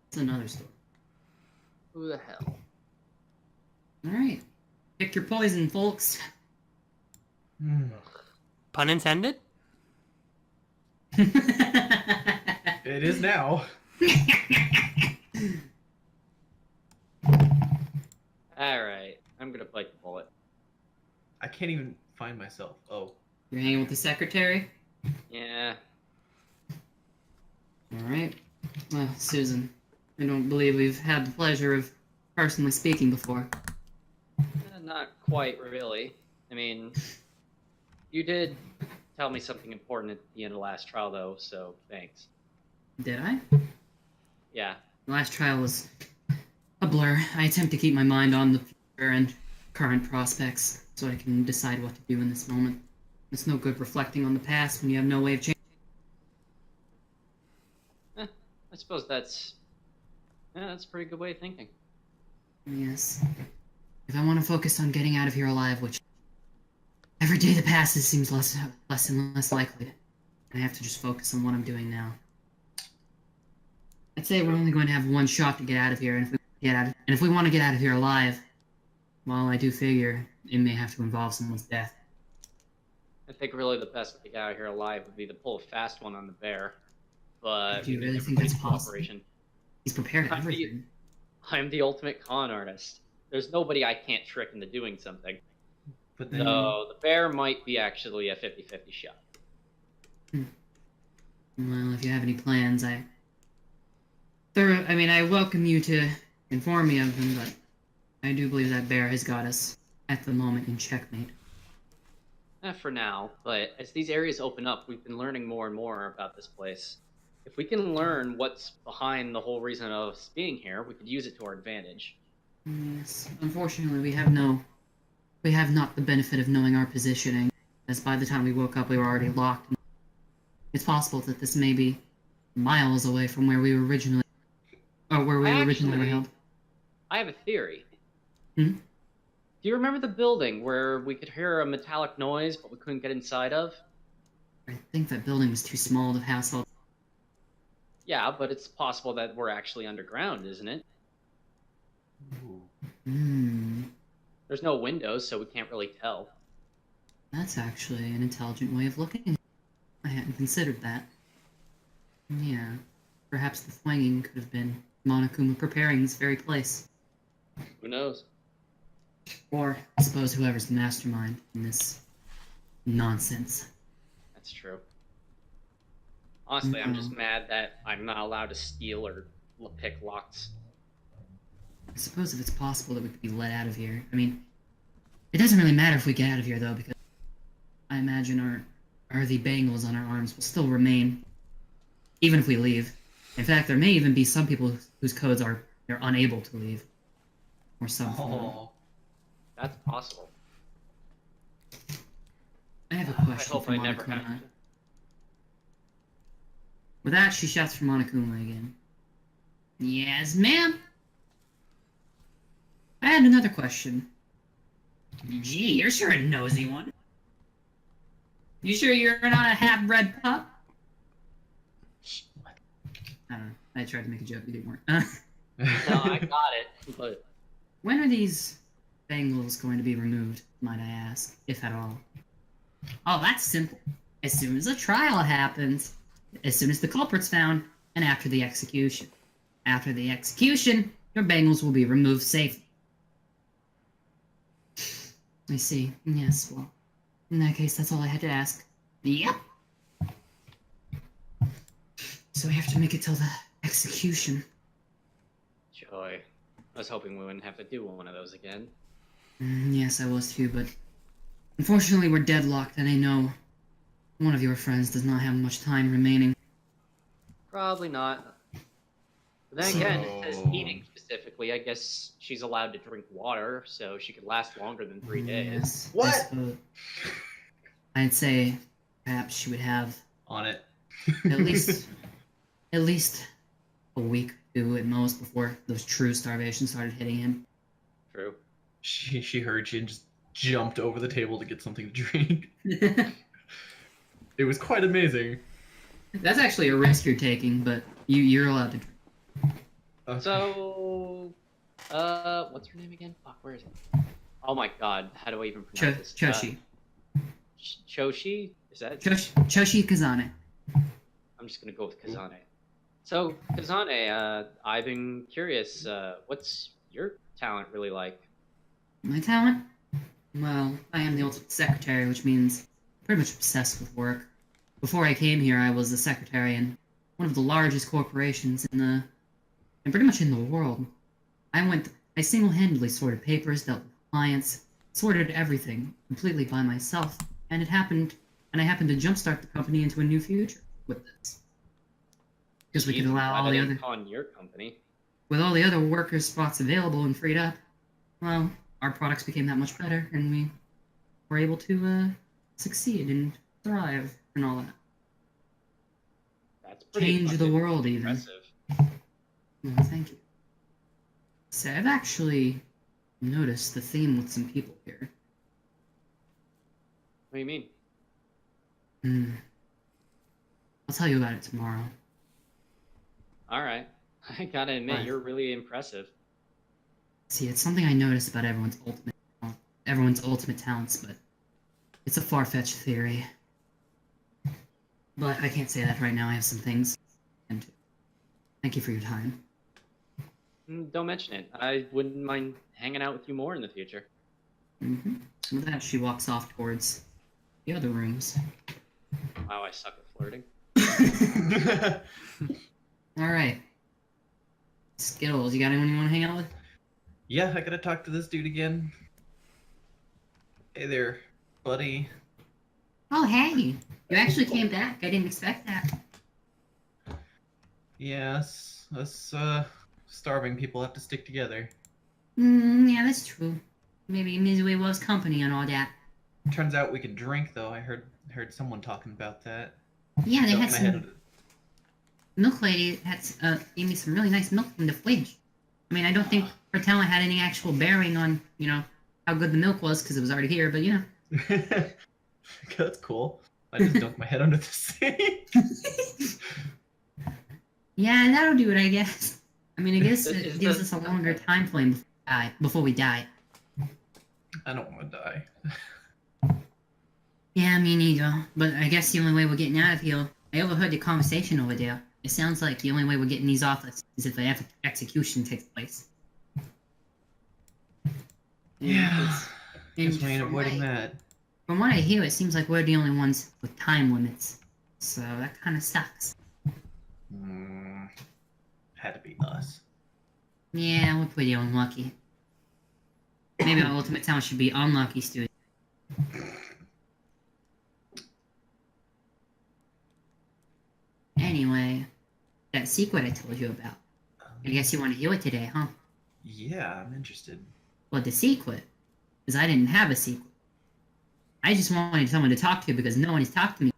It's another story. Who the hell? Alright. Pick your poison, folks. Pun intended? It is now. Alright, I'm gonna bite the bullet. I can't even find myself. Oh. You're hanging with the secretary? Yeah. Alright. Well, Susan, I don't believe we've had the pleasure of personally speaking before. Not quite, really. I mean, you did tell me something important at the end of the last trial, though, so thanks. Did I? Yeah. The last trial was a blur. I attempt to keep my mind on the future and current prospects so I can decide what to do in this moment. It's no good reflecting on the past when you have no way of changing. I suppose that's a pretty good way of thinking. Yes. If I want to focus on getting out of here alive, which every day that passes seems less and less likely, I have to just focus on what I'm doing now. I'd say we're only going to have one shot to get out of here, and if we want to get out of here alive, well, I do figure it may have to involve someone's death. I think really the best way to get out of here alive would be to pull a fast one on the bear. But Do you we really need think that's everybody's possible? cooperation. He's prepared I'm the- everything. I'm the ultimate con artist. There's nobody I can't trick into doing something. But then So the bear might be actually a 50-50 shot. Well, if you have any plans, I welcome you to inform me of them, but I do believe that bear has got us at the moment in checkmate. For now, but as these areas open up, we've been learning more and more about this place. If we can learn what's behind the whole reason of us being here, we could use it to our advantage. Yes. Unfortunately, we have not the benefit of knowing our positioning, as by the time we woke up, we were already locked. It's possible that this may be miles away from where we were originally, or where we originally were held. I have a theory. Hmm? Do you remember the building where we could hear a metallic noise, but we couldn't get inside of? I think that building was too small to house all. Yeah, but it's possible that we're actually underground, isn't it? Ooh. Hmm. There's no windows, so we can't really tell. That's actually an intelligent way of looking at it. I hadn't considered that. Yeah. Perhaps the thwanging could have been Monokuma preparing this very place. Who knows? Or, I suppose, whoever's the mastermind in this nonsense. That's true. Honestly, I'm just mad that I'm not allowed to steal or pick locks. I suppose if it's possible that we could be let out of here. I mean, it doesn't really matter if we get out of here, though, because I imagine the bangles on our arms will still remain, even if we leave. In fact, there may even be some people whose codes are they're unable to leave. Or something. Oh. That's possible. I have a I question hope for I never Monokuma. have to. With that, she shouts for Monokuma again. Yes, ma'am? I had another question. Gee, you're sure a nosy one. You sure you're not a half-bred pup? I don't know. I tried to make a joke, it didn't work. No, I got it. But When are these bangles going to be removed, might I ask, if at all? Oh, that's simple. As soon as a trial happens, as soon as the culprit's found, and after the execution. After the execution, your bangles will be removed safely. I see. Yes, well, in that case, that's all I had to ask. Yep. So we have to make it till the execution. joy. I was hoping we wouldn't have to do one of those again. Yes, I was too, but unfortunately we're deadlocked, and I know one of your friends does not have much time remaining. Probably not. But then again, it says eating specifically. I guess she's allowed to drink water, so she could last longer than 3 days. Yes. What? I suppose. I'd say perhaps she would have On it. at least a week or two at most before those true starvation started hitting him. True. She heard you and just jumped over the table to get something to drink. It was quite amazing. That's actually a risk you're taking, but you're allowed to drink. Okay. So, what's her name again? Fuck, where is it? Oh my god, how do I even pronounce this? Choshi. Choshi? Is that? Choshi Kazane. I'm just gonna go with Kazane. So, Kazane, I've been curious, what's your talent really like? My talent? Well, I am the ultimate secretary, which means I'm pretty much obsessed with work. Before I came here, I was the secretary in one of the largest corporations and pretty much in the world. I single-handedly sorted papers, dealt with clients, sorted everything completely by myself, and I happened to jumpstart the company into a new future with this. Because we could allow all the other on your company. with all the other workers' spots available and freed up, well, our products became that much better, and we were able to succeed and thrive and all that. That's pretty Change the world, even. impressive. Well, thank you. So I've actually noticed the theme with some people here. What do you mean? I'll tell you about it tomorrow. Alright. I gotta admit, Right. you're really impressive. See, it's something I noticed about everyone's ultimate talents, but it's a far-fetched theory. But I can't say that right now. I have some things. And thank you for your time. Don't mention it. I wouldn't mind hanging out with you more in the future. With that, she walks off towards the other rooms. Wow, I suck at flirting. All right. Skittles, you got anyone you want to hang out with? Yeah, I gotta talk to this dude again. Hey there, buddy. Oh, hey. You actually came back. I didn't expect that. Yes, us starving people have to stick together. Yeah, that's true. Maybe misery loves company and all that. Turns out we can drink though. I heard someone talking about that. Yeah, they Duck had my head some under- milk lady had gave me some really nice milk from the fridge. I mean, I don't think her talent had any actual bearing on, how good the milk was because it was already here, but That's cool. I just dunked my head under the sink. Yeah, that'll do it, I guess. I mean, I guess it Is gives the- us a longer time frame before we die. I don't want to die. Yeah, me neither. But I guess the only way we're getting out of here. I overheard the conversation over there. It sounds like the only way we're getting these off is if the execution takes place. Yeah. And Guess we ain't avoiding that. From what I hear, it seems like we're the only ones with time limits. So that kind of sucks. Had to be us. Yeah, we're pretty unlucky. Maybe our ultimate talent should be unlucky student. Anyway, that secret I told you about. I guess you want to hear it today, huh? Yeah, I'm interested. Well, the secret is I didn't have a secret. I just wanted someone to talk to because no one has talked to me.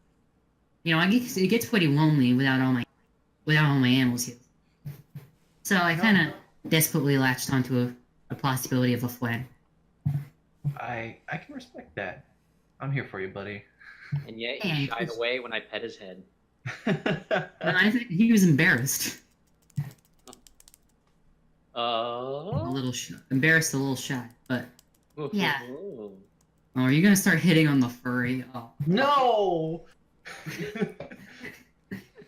It gets pretty lonely without all my animals here. So I kind of desperately latched onto a possibility of a friend. I can respect that. I'm here for you, buddy. And yet Yeah, he it shied was- away when I pet his head. And I think he was embarrassed. Embarrassed, a little shy. But Yeah. oh, are you gonna start hitting on the furry? Oh, No!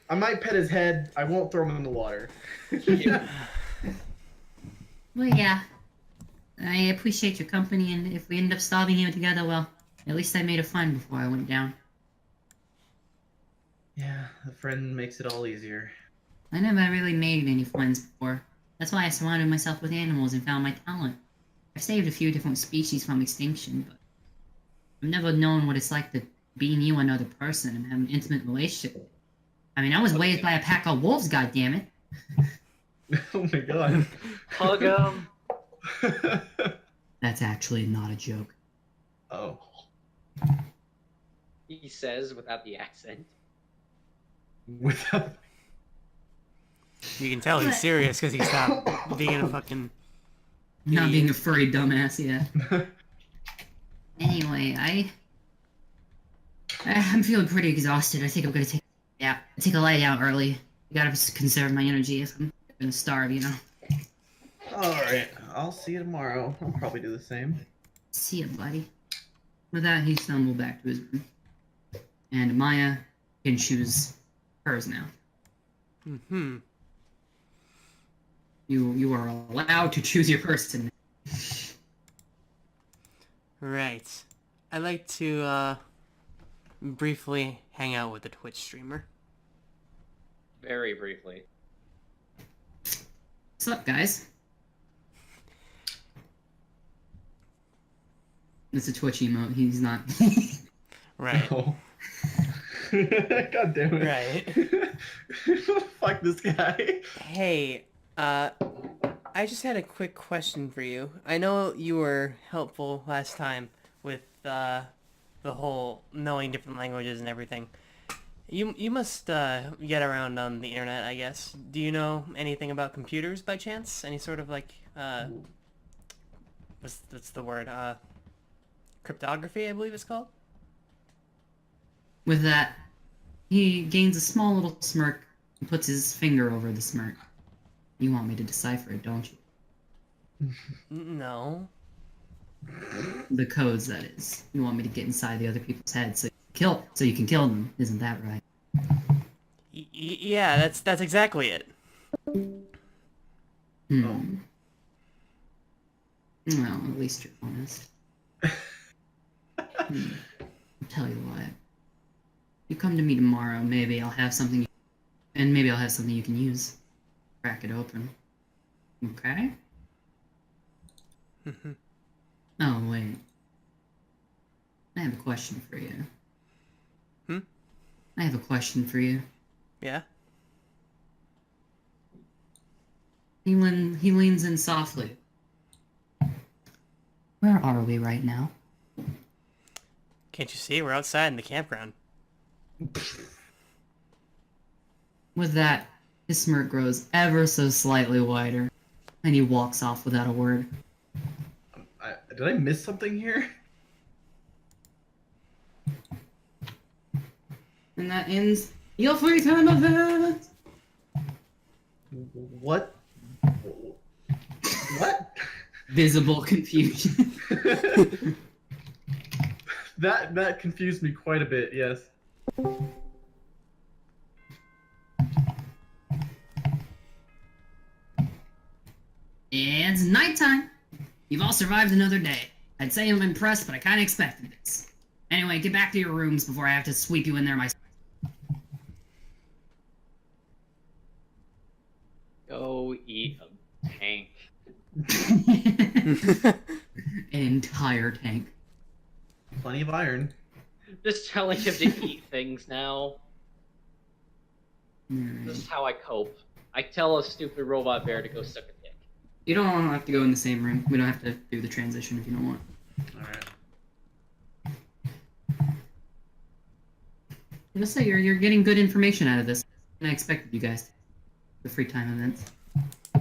I might pet his head. I won't throw him in the water. well, yeah. I appreciate your company, and if we end up starving here together, well, at least I made a friend before I went down. Yeah, a friend makes it all easier. I never really made any friends before. That's why I surrounded myself with animals and found my talent. I've saved a few different species from extinction, but I've never known what it's like to be near another person and have an intimate relationship. I mean, I was raised by a pack of wolves, goddammit. Oh my god. Hug him. That's actually not a joke. Oh. He says without the accent. Without. You can tell he's serious because he stopped being a fucking... Not idiot. being a furry dumbass, yeah. Anyway, I'm feeling pretty exhausted. I think I'm gonna take a lie down early. I gotta conserve my energy if I'm gonna starve, Alright, I'll see you tomorrow. I'll probably do the same. See ya, buddy. With that, he stumbled back to his room. And Maya can choose hers now. Mm-hmm. You are allowed to choose your person. Right. I'd like to, briefly hang out with the Twitch streamer. Very briefly. What's up, guys? It's a Twitch emote. He's not. Right. No. God damn it. Right. Fuck this guy. Hey, I just had a quick question for you. I know you were helpful last time with, the whole knowing different languages and everything. You must, get around on the internet, I guess. Do you know anything about computers by chance? Any sort of, like, what's the word? Cryptography, I believe it's called? With that, he gains a small little smirk and puts his finger over the smirk. You want me to decipher it, don't you? No. The codes, that is. You want me to get inside the other people's heads so you can kill them, isn't that right? Yeah, that's exactly it. Hmm. Well, at least you're honest. I'll tell you what. You come to me tomorrow, maybe I'll have something, and maybe I'll have something you can use. Crack it open. Okay? Oh, wait. I have a question for you. I have a question for you. Yeah? He leans in softly. Where are we right now? Can't you see? We're outside in the campground. With that, his smirk grows ever so slightly wider, and he walks off without a word. Did I miss something here? And that ends your free time event! What? What? Visible confusion. That confused me quite a bit, yes. It's nighttime. You've all survived another day. I'd say I'm impressed, but I kinda expected this. Anyway, get back to your rooms before I have to sweep you in there myself. Go eat a tank. An entire tank. Plenty of iron. Just telling him to eat things now. Alright. This is how I cope. I tell a stupid robot bear to go suck a dick. You don't have to go in the same room. We don't have to do the transition if you don't want. Alright. I'm gonna say you're getting good information out of this. And I expected you guys to. The free time events. I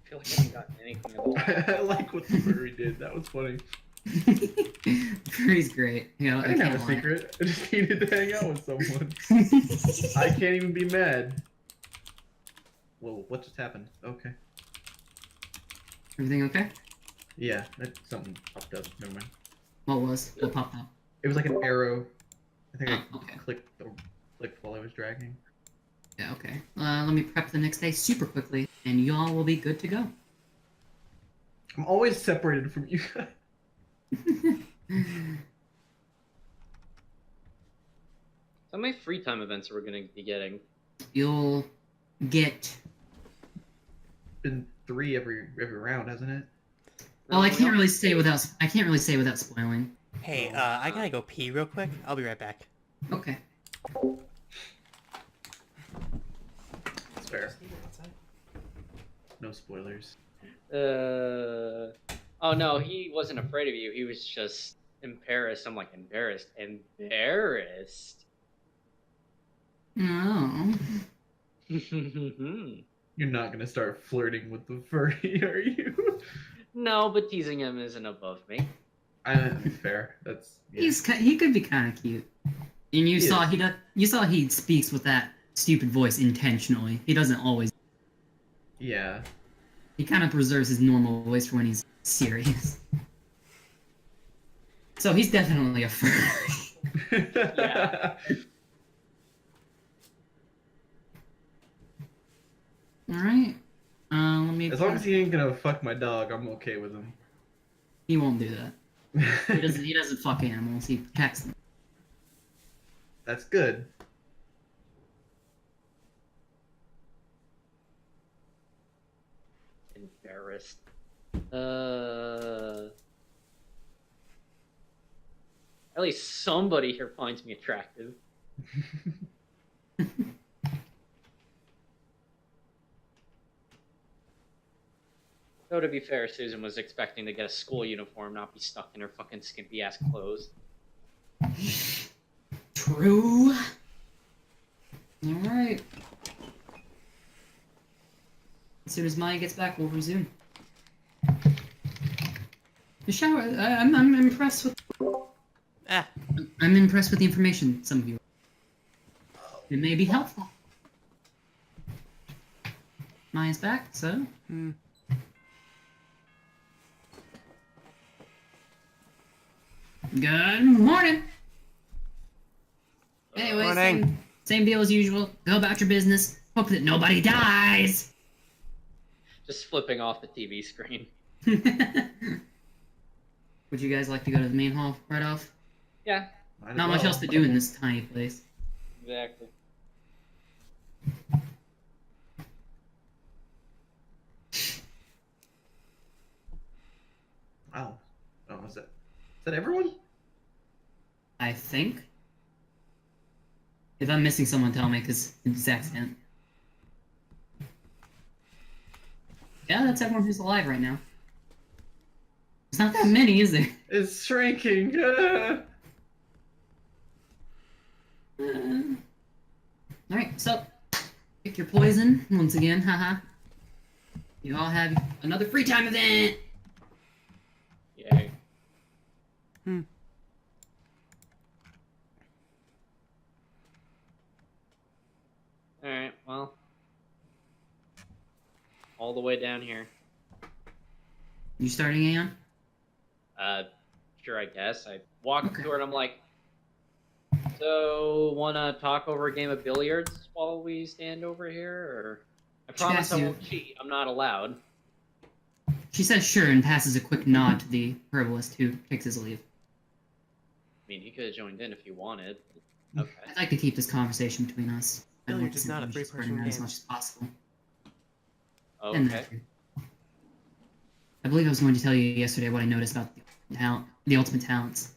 feel like I haven't gotten anything at all. I like what the furry did. That was funny. Furry's great. You know, I didn't have a can't lie. secret. I just needed to hang out with someone. I can't even be mad. Whoa, what just happened? Okay. Everything okay? Yeah, something popped up. Never mind. What popped up? It was like an arrow. I think Oh, I okay. clicked while I was dragging. Yeah, okay. Let me prep the next day super quickly, and y'all will be good to go. I'm always separated from you guys. How many free time events are we gonna be getting? You'll get. Been 3 every round, hasn't it? Well, I can't really say without spoiling. Hey, I gotta go pee real quick. I'll be right back. Okay. It's fair. No spoilers. Oh no, he wasn't afraid of you. He was just embarrassed. I'm like, embarrassed? Embarrassed? No. You're not gonna start flirting with the furry, are you? No, but teasing him isn't above me. Fair. That's yeah. He could be kind of cute. And you saw is. you saw he speaks with that stupid voice intentionally. He doesn't always. Yeah. He kind of preserves his normal voice for when he's serious. So he's definitely a furry. Yeah. All right. Let me. As long as he ain't gonna fuck my dog, I'm okay with him. He won't do that. He doesn't fuck animals. He protects them. That's good. Embarrassed. At least somebody here finds me attractive. Though to be fair, Susan was expecting to get a school uniform, not be stuck in her fucking skimpy ass clothes. True. All right. As soon as Maya gets back, we'll resume. The shower. I'm impressed with. Ah, I'm impressed with the information some of you. It may be helpful. Maya's back, so. Good morning. Anyway, Morning. same deal as usual. Go about your business. Hope that nobody dies. Just flipping off the TV screen. Would you guys like to go to the main hall right off? Yeah, Might as Not much well. else to do in this tiny place. exactly. Wow. Oh, is that everyone? I think. If I'm missing someone, tell me, because it's accident. Yeah, that's everyone who's alive right now. There's not that many, is there? It's shrinking. Alright, so pick your poison once again, haha. You all have another free time event! Yay. Alright, well. All the way down here. You starting, Aeon? Sure, I guess. I walk Okay. to her and I'm like, so, wanna talk over a game of billiards while we stand over here? Or I promise I Yes, won't cheat. I'm not allowed. She says sure and passes a quick nod to the herbalist who takes his leave. I mean, he could have joined in if he wanted. Okay. I'd like to keep this conversation between us. I don't want Billiards to is not a simply just three-person spread it out as game. much as possible. Okay. And that too. I believe I was going to tell you yesterday what I noticed about the ultimate talents.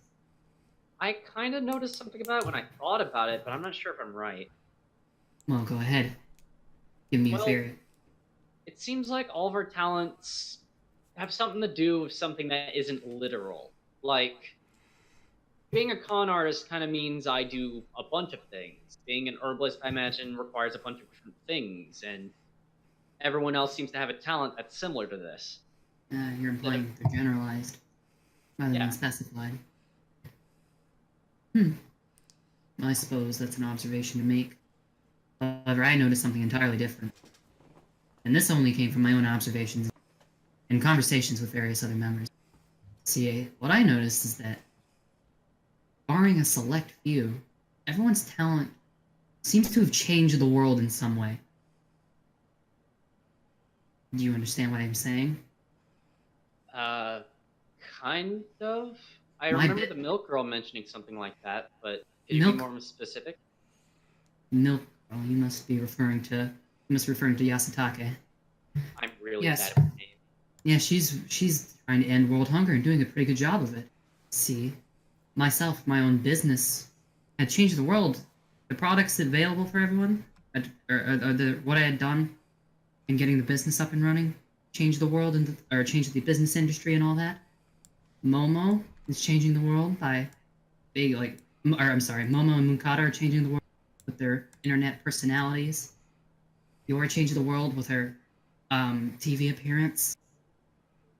I kind of noticed something about it when I thought about it, but I'm not sure if I'm right. Well, go ahead. Give me a Well, theory. It seems like all of our talents have something to do with something that isn't literal. Like, being a con artist kind of means I do a bunch of things. Being an herbalist, I imagine, requires a bunch of different things, and everyone else seems to have a talent that's similar to this. You're implying they're generalized, rather Yeah. than specified. I suppose that's an observation to make. However, I noticed something entirely different. And this only came from my own observations and conversations with various other members. See, what I noticed is that, barring a select few, everyone's talent seems to have changed the world in some way. Do you understand what I'm saying? Kind of. I My remember bit- the milk girl mentioning something like that, but could you Milk- be more specific? Milk Girl, you must be referring to Yasutake. I'm really Yes. bad with names. Yeah, she's trying to end world hunger and doing a pretty good job of it. See, myself, my own business, had changed the world. The products available for everyone, what I had done in getting the business up and running, changed the world or changed the business industry and all that. Momo is changing the world by Momo and Moncada are changing the world with their internet personalities. You're changing the world with her TV appearance.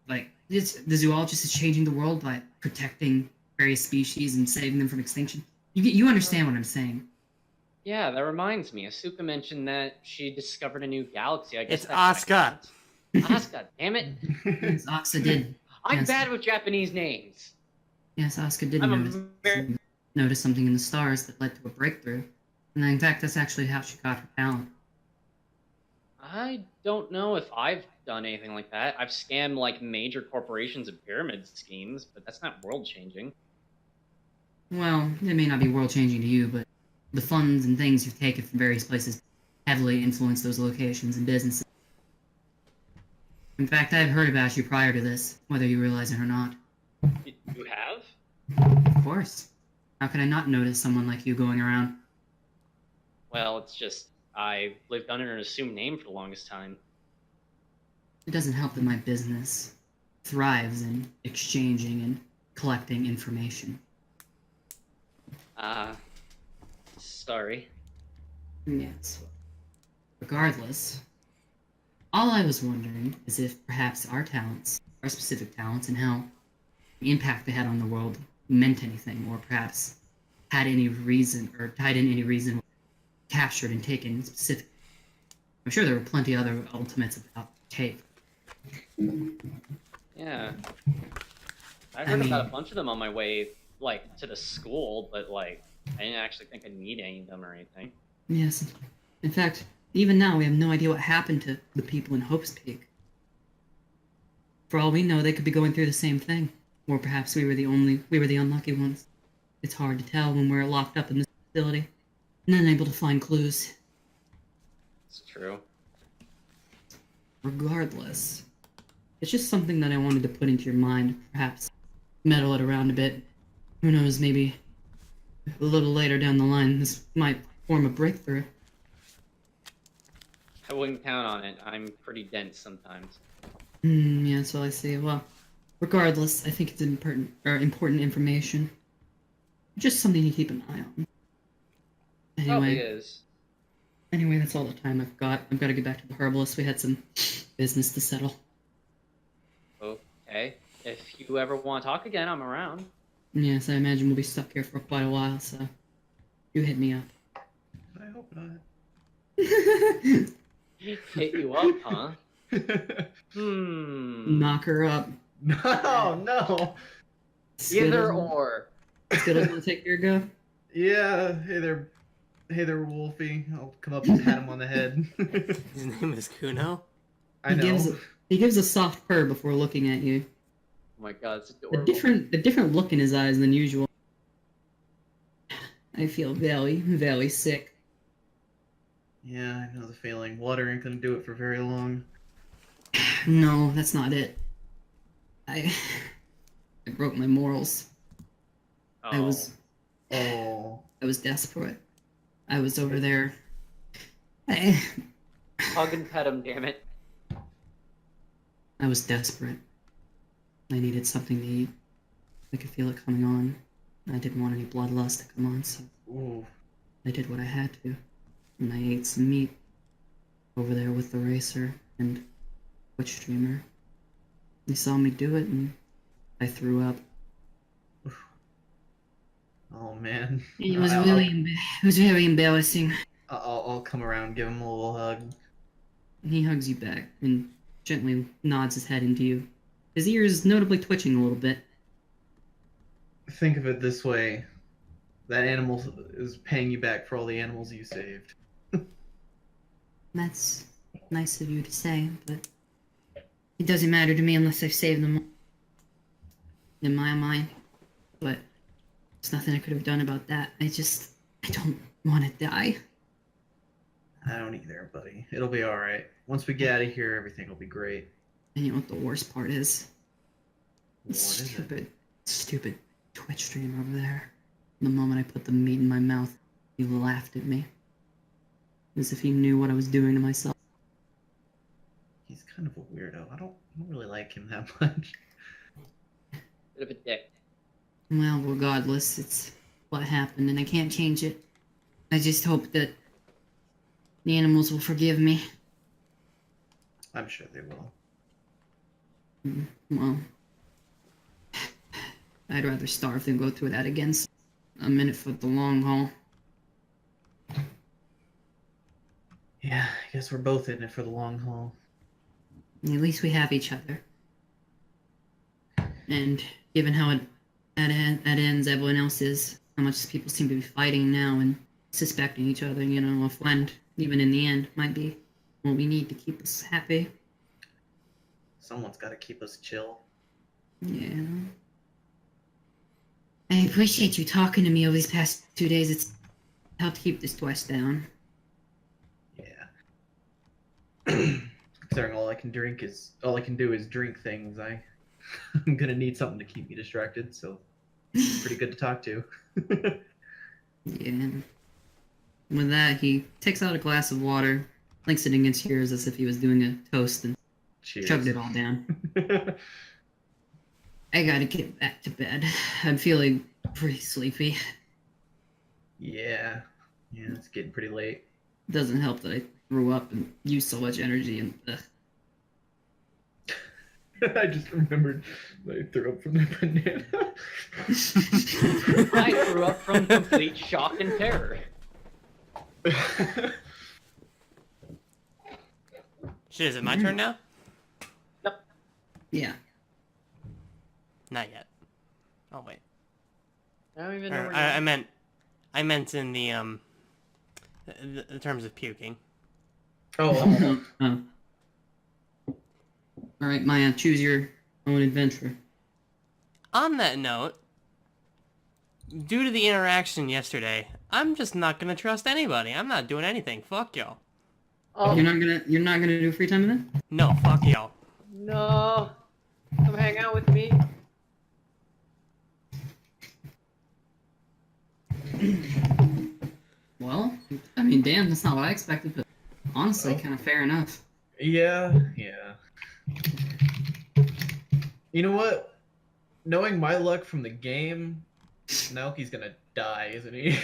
Like, the zoologist is changing the world by protecting various species and saving them from extinction. You understand what I'm saying? Yeah, that reminds me. Asuka mentioned that she discovered a new galaxy. I guess It's that Asuka. Asuka, damn it! Yes, Asuka did. I'm Yes. bad with Japanese names. Yes, Asuka did I'm notice something in the stars that led to a breakthrough. And in fact, that's actually how she got her talent. I don't know if I've done anything like that. I've scammed like major corporations and pyramid schemes, but that's not world changing. Well, it may not be world changing to you, but the funds and things you've taken from various places heavily influence those locations and businesses. In fact, I've heard about you prior to this, whether you realize it or not. You have? Of course. How could I not notice someone like you going around? Well, it's just I lived under an assumed name for the longest time. It doesn't help that my business thrives in exchanging and collecting information. Sorry. Yes. Regardless, all I was wondering is if perhaps our talents, our specific talents, and how the impact they had on the world meant anything, or perhaps had any reason, or tied in any reason, captured and taken specific. I'm sure there were plenty other ultimates about tape. Yeah. I heard about a bunch of them on my way, like, to the school, but, like, I didn't actually think I'd need any of them or anything. Yes. In fact, even now we have no idea what happened to the people in Hope's Peak. For all we know, they could be going through the same thing. Or perhaps we were the unlucky ones. It's hard to tell when we're locked up in this facility and unable to find clues. It's true. Regardless, it's just something that I wanted to put into your mind, perhaps meddle it around a bit. Who knows, maybe a little later down the line, this might form of breakthrough. I wouldn't count on it. I'm pretty dense sometimes. Yeah, that's all I see. Well, regardless, I think it's important information. Just something to keep an eye on. Probably is. Anyway, that's all the time I've got. I've got to get back to the herbalist. We had some business to settle. Okay. If you ever want to talk again, I'm around. Yes, I imagine we'll be stuck here for quite a while, so you hit me up. I hope not. Hit you up, huh? Knock her up. No. Either or. Skittles want to take your go? Yeah. Hey there, Wolfie. I'll come up and pat him on the head. His name is Kuno. I know. He gives a soft purr before looking at you. Oh my god, it's A adorable. different look in his eyes than usual. I feel very, very sick. Yeah, I know the feeling. Water ain't gonna do it for very long. No, that's not it. I broke my morals. Oh. I was Oh. desperate. I was over there. I Hug and pet him, damn it. was desperate. I needed something to eat. I could feel it coming on. I didn't want any bloodlust to come on, so Ooh. I did what I had to. And I ate some meat over there with the racer and Twitch streamer. They saw me do it and I threw up. Oh man. It was very embarrassing. I'll come around, give him a little hug. He hugs you back and gently nods his head into you. His ear is notably twitching a little bit. Think of it this way: that animal is paying you back for all the animals you saved. That's nice of you to say, but it doesn't matter to me unless I've saved them. In my mind. But there's nothing I could have done about that. I don't want to die. I don't either, buddy. It'll be alright. Once we get out of here, everything will be great. And you know what the worst part is? What is it? Stupid Twitch streamer over there. The moment I put the meat in my mouth, he laughed at me. As if he knew what I was doing to myself. He's kind of a weirdo. I don't really like him that much. Bit of a dick. Well, regardless, it's what happened and I can't change it. I just hope that the animals will forgive me. I'm sure they will. Well, I'd rather starve than go through that again. So I'm in it for the long haul. Yeah, I guess we're both in it for the long haul. At least we have each other. And given how it at ends everyone else is, how much people seem to be fighting now and suspecting each other, you know, a friend, even in the end, might be what we need to keep us happy. Someone's got to keep us chill. Yeah. I appreciate you talking to me over these past 2 days. It's helped keep this stress down. Yeah. Considering all I can do is drink things, I'm gonna need something to keep me distracted, so it's pretty good to talk to. Yeah. With that, he takes out a glass of water, links it against yours as if he was doing a toast, and Cheers. chugged it all down. I gotta get back to bed. I'm feeling pretty sleepy. Yeah, it's getting pretty late. Doesn't help that I threw up and used so much energy and I just remembered that I threw up from the banana. I grew up from complete shock and terror. Shit, is it my turn now? Yep. yeah. Not yet. Oh wait. I don't even know Or, where I meant in the terms of puking. Oh, Oh. Alright, Maya, choose your own adventure. On that note, due to the interaction yesterday, I'm just not gonna trust anybody. I'm not doing anything. Fuck y'all. Oh, You're not gonna do a free time event? No, fuck y'all. no. Come hang out with me. Well, damn, that's not what I expected, but honestly, kind of fair enough. Yeah. You know what? Knowing my luck from the game, Naoki's gonna die, isn't he?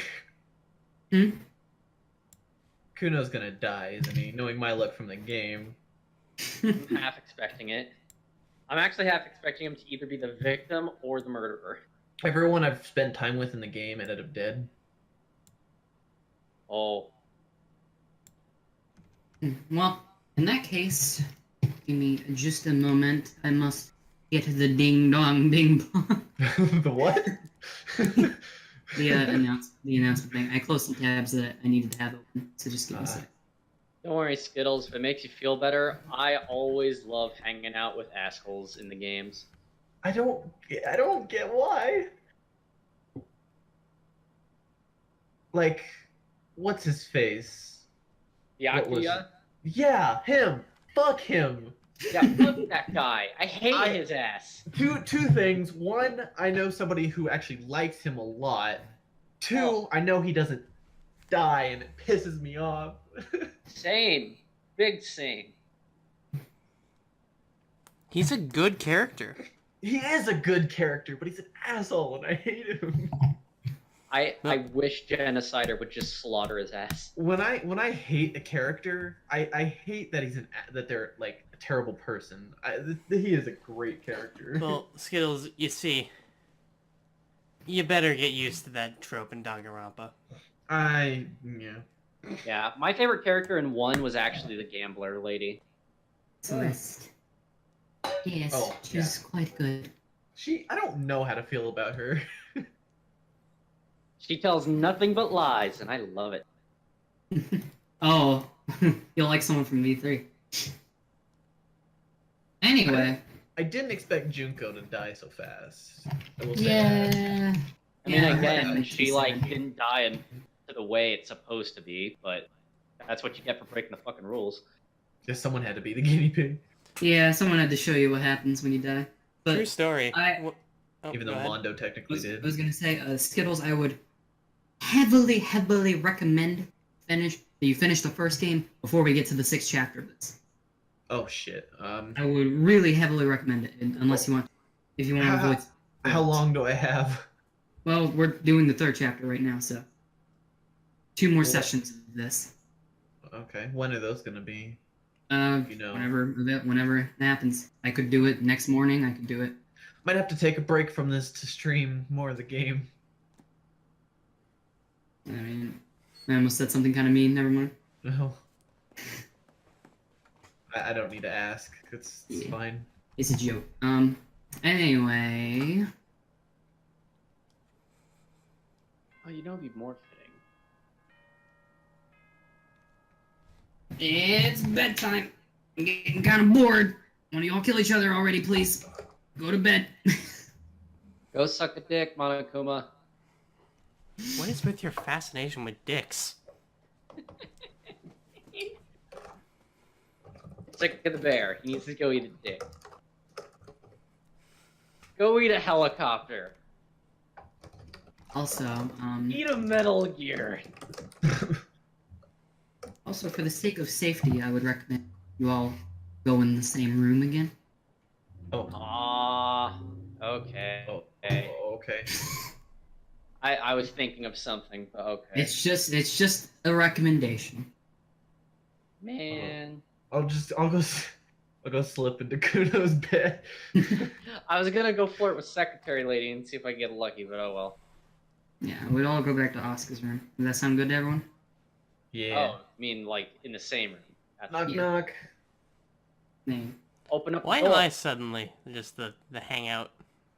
Kuno's gonna die, isn't he? Knowing my luck from the game. I'm half expecting it. I'm actually half expecting him to either be the victim or the murderer. Everyone I've spent time with in the game ended up dead. Oh. Well, in that case, give me just a moment. I must get the ding dong bing bong. The what? The announcement thing. I closed some tabs that I needed to have open, so just give me a sec. Don't worry, Skittles. If it makes you feel better, I always love hanging out with assholes in the games. I don't get why. Like, what's his face? Yakuya? Yeah, him. Fuck him. Yeah, fuck that guy. I hate his ass. Two things. One, I know somebody who actually likes him a lot. Two, I know he doesn't die, and it pisses me off. Same. Big same. He's a good character. He is a good character, but he's an asshole, and I hate him. I wish Genocider would just slaughter his ass. When I hate a character, I hate that that they're like a terrible person. He is a great character. Well, Skittles, you see, you better get used to that trope in Danganronpa. Yeah. Yeah, my favorite character in 1 was actually the gambler lady. Celeste. Yes, she's quite good. I don't know how to feel about her. She tells nothing but lies, and I love it. Oh, you'll like someone from V3. Anyway. I didn't expect Junko to die so fast. I will say Yeah. I mean, Yeah, again, that she makes like sense. didn't die in the way it's supposed to be, but that's what you get for breaking the fucking rules. Just someone had to be the guinea pig. Yeah, someone had to show you what happens when you die. But True story. Even though Mondo technically did. I was gonna say, Skittles, I would heavily recommend that you finish the first game before we get to the 6th chapter of this. Oh shit. I would really heavily recommend it, unless you want, if you want to avoid. How long do I have? Well, we're doing the 3rd chapter right now, so 2 more sessions of this. Okay, when are those gonna be? Whenever it happens. I could do it next morning. I could do it. Might have to take a break from this to stream more of the game. I mean, I almost said something kind of mean. Never mind. No. I don't need to ask. It's fine. It's a joke. Anyway. Oh, you know, it'd be more fitting. It's bedtime. I'm getting kind of bored. One of y'all kill each other already, please. Go to bed. Go suck a dick, Monokuma. What is with your fascination with dicks? Sick of the bear. He needs to go eat a dick. Go eat a helicopter. Also, Eat a Metal Gear. Also, for the sake of safety, I would recommend you all go in the same room again. Oh. Ah, okay. Okay. Okay. I was thinking of something, but okay. It's just a recommendation. Man. I'll go slip into Kuno's bed. I was gonna go flirt with Secretary Lady and see if I can get lucky, but oh well. Yeah, we'd all go back to Oscar's room. Does that sound good to everyone? Yeah. Oh, I mean like in the same room. Knock Yeah. knock. Name. Open up Why the am door. I suddenly just the hangout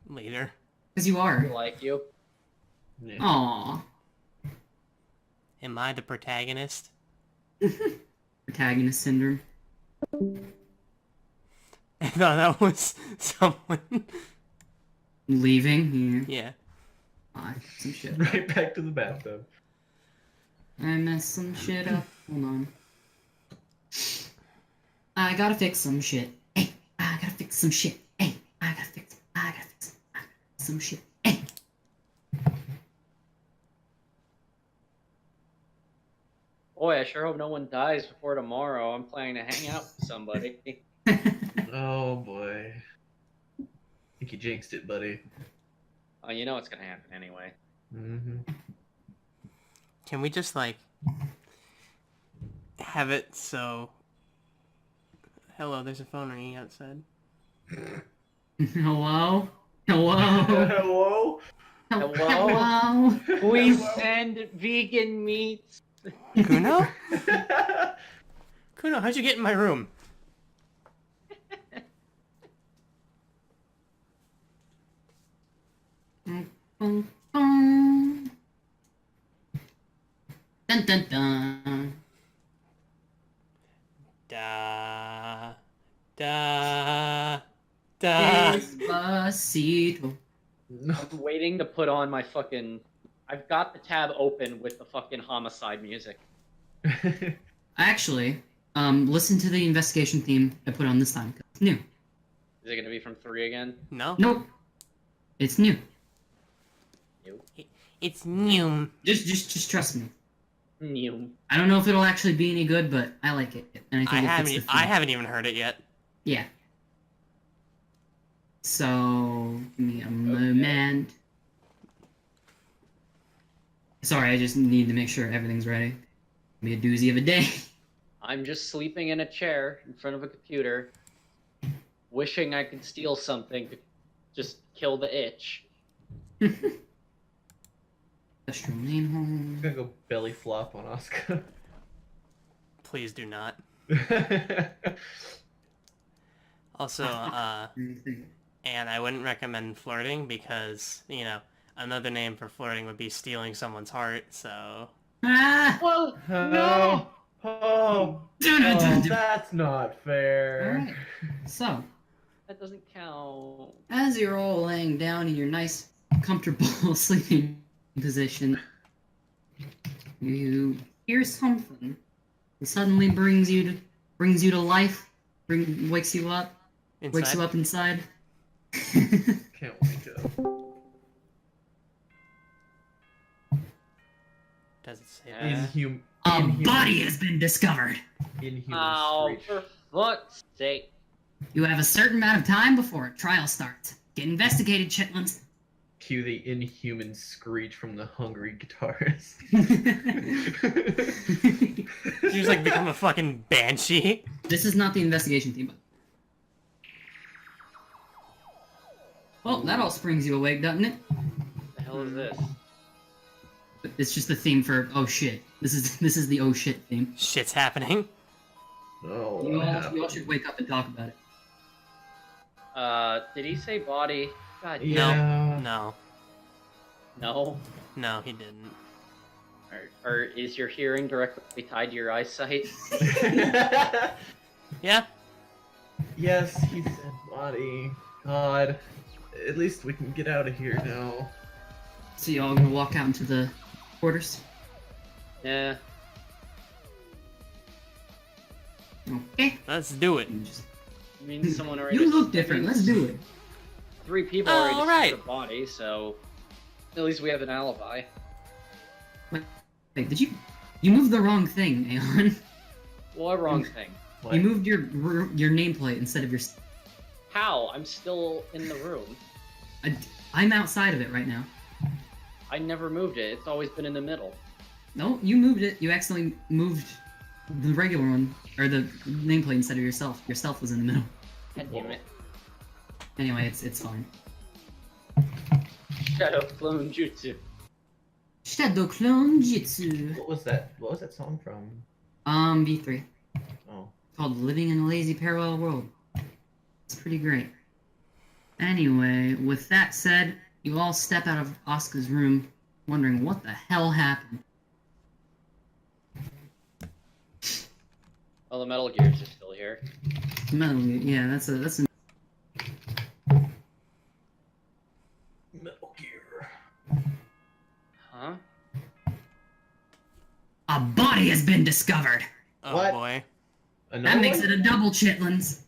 leader? Because you are. I like you. Yeah. Aww. Am I the protagonist? Protagonist syndrome. I thought that was someone. Leaving? Yeah. Yeah. Ah, some shit. Right back to the bathtub. I messed some shit up. Hold on. I gotta fix some shit. Hey, I gotta fix some shit. Hey, I gotta fix some shit. Hey. What? Boy, I sure hope no one dies before tomorrow. I'm planning to hang out with somebody. Oh boy. I think you jinxed it, buddy. Oh, you know what's gonna happen anyway. Mm-hmm. Can we just, like, have it so... Hello, there's a phone ringing outside. Hello? Hello? Hello? Hello? We Hello? send vegan meats. Kuno? Kuno, how'd you get in my room? Dun, dun. Dun, dun, dun. Da... Da... Da... Despacito. I'm waiting to put on my fucking... I've got the tab open with the fucking homicide music. Actually, listen to the investigation theme I put on this time. It's new. Is it gonna be from 3 again? No? Nope. It's new. It's new. Just trust me. New. I don't know if it'll actually be any good, but I like it, and I think it fits the theme. I haven't even heard it yet. Yeah. So, give me a moment. Sorry, I just need to make sure everything's ready. Be a doozy of a day. I'm just sleeping in a chair in front of a computer, wishing I could steal something to just kill the itch. Industrial main home. I'm gonna go belly flop on Oscar. Please do not. Also, and I wouldn't recommend flirting because, you know, another name for flirting would be stealing someone's heart, so... Ah! Well, No! Oh, Dun, dun, dun, dun. that's not fair. Alright, so, that doesn't count. as you're all laying down in your nice, comfortable sleeping position, you hear something that suddenly brings you to life, wakes you up inside. Can't wake up. Does it say Yeah. that? A body has been discovered. Inhuman Oh, screech. for fuck's sake. You have a certain amount of time before a trial starts. Get investigated, chitlins. Cue the inhuman screech from the hungry guitarist. You just, like, become a fucking banshee? This is not the investigation team. Well, that all springs you awake, doesn't it? What the hell is this? It's just the theme for oh shit. This is the oh shit theme. Shit's happening. Oh, You what all happened? should wake up and talk about it. Did he say body? God damn. Yeah. No. No. No, he didn't. Or is your hearing directly tied to your eyesight? Yeah? Yes, he said body. God. At least we can get out of here now. So you all gonna walk out into the quarters? Yeah. Okay. Let's do it. I mean, someone already. You look different. Let's do it. 3 people Oh, already alright. discovered the body, so at least we have an alibi. Wait, did you moved the wrong thing, Aeon? What wrong thing? What? You moved your nameplate instead of your. How? I'm still in the room. I'm outside of it right now. I never moved it. It's always been in the middle. No, you moved it. You accidentally moved the regular one, or the nameplate instead of yourself. Yourself was in the middle. God damn it. Anyway, it's fine. Shadow clone jutsu. Shadow Clone Jitsu. What was that? What was that song from? V3. Oh. Called Living in a Lazy Parallel World. It's pretty great. Anyway, with that said, you all step out of Asuka's room, wondering what the hell happened. Well, the Metal Gears are still here. Metal Gear, yeah, that's a Metal Gear. Huh? A body has been discovered. Oh What? boy. Another That makes one? it a double, chitlins.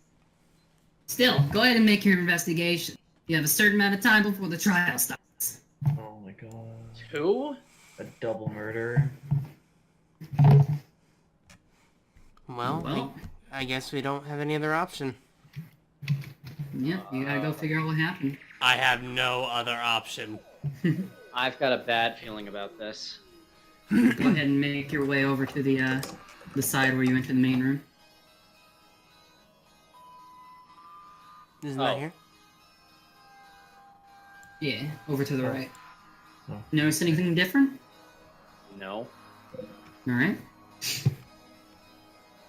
Still, go ahead and make your investigation. You have a certain amount of time before the trial starts. Oh my god. 2? A double murder. Well, Well, I guess we don't have any other option. yeah, you gotta go figure out what happened. I have no other option. I've got a bad feeling about this. Go ahead and make your way over to the side where you enter the main room. Isn't that Oh. here? Yeah, over to the Oh. right. Oh. Notice anything different? No. Alright.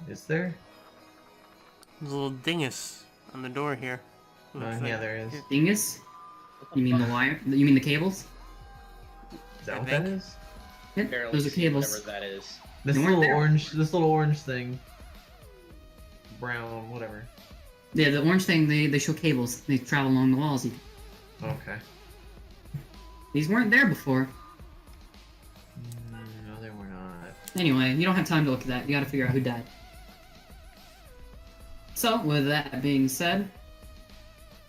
Is there? There's a little dingus on the door here. Looks Yeah, like- there is. Dingus? You mean the wire? You mean the cables? Is that I what think. that is? Yep, Barely those are see cables. whatever that is. This They weren't little there. this little orange thing. Brown, whatever. Yeah, the orange thing, they show cables. They travel along the walls. Okay. These weren't there before. No, they were not. Anyway, you don't have time to look at that. You gotta figure out who died. So, with that being said,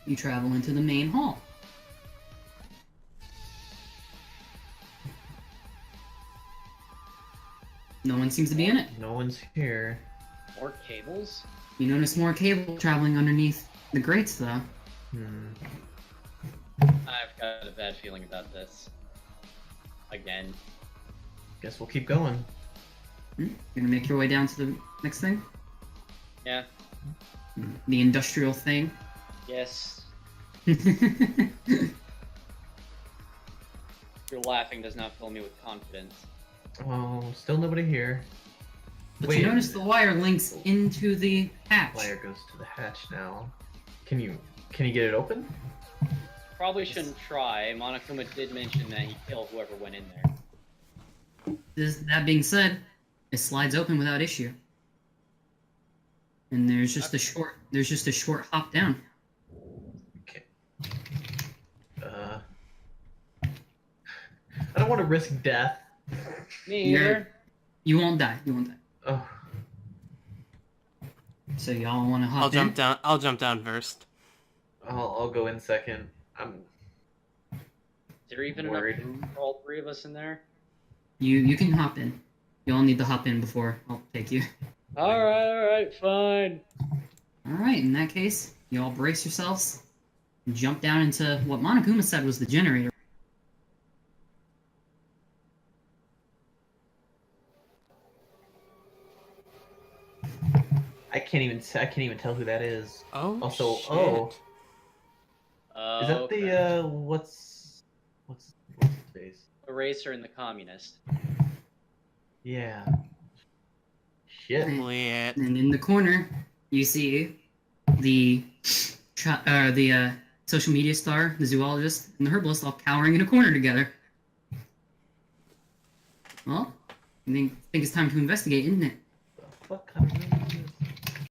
you travel into the main hall. No one seems to be in it. No one's here. More cables? You notice more cable traveling underneath the grates, though. I've got a bad feeling about this. Again. Guess we'll keep going. You're gonna make your way down to the next thing? Yeah. The industrial thing. Yes. You Your laughing does not fill me with confidence. Oh, still nobody here. But Wait. you notice the wire links into the hatch. Wire goes to the hatch now. Can you get it open? Probably shouldn't try. Monokuma did mention that he killed whoever went in there. That being said, it slides open without issue. And there's just a short hop down. Okay. I don't want to risk death. Me You're- either. You won't die. You won't die. Oh, So y'all want to hop I'll in? jump down. I'll jump down first. I'll go in second. I'm Is there even Worried. enough room for all three of us in there? You can hop in. You all need to hop in before I'll take you. Alright, fine. Alright, in that case, you all brace yourselves and jump down into what Monokuma said was the generator. I can't even tell who that is. Oh. Also, shit. oh. Is that Okay. the what's his face? The racer and the communist. Yeah. Shit. Lit. And in the corner, you see the social media star, the zoologist, and the herbalist all cowering in a corner together. Well, I think it's time to investigate, isn't it? The fuck kind of room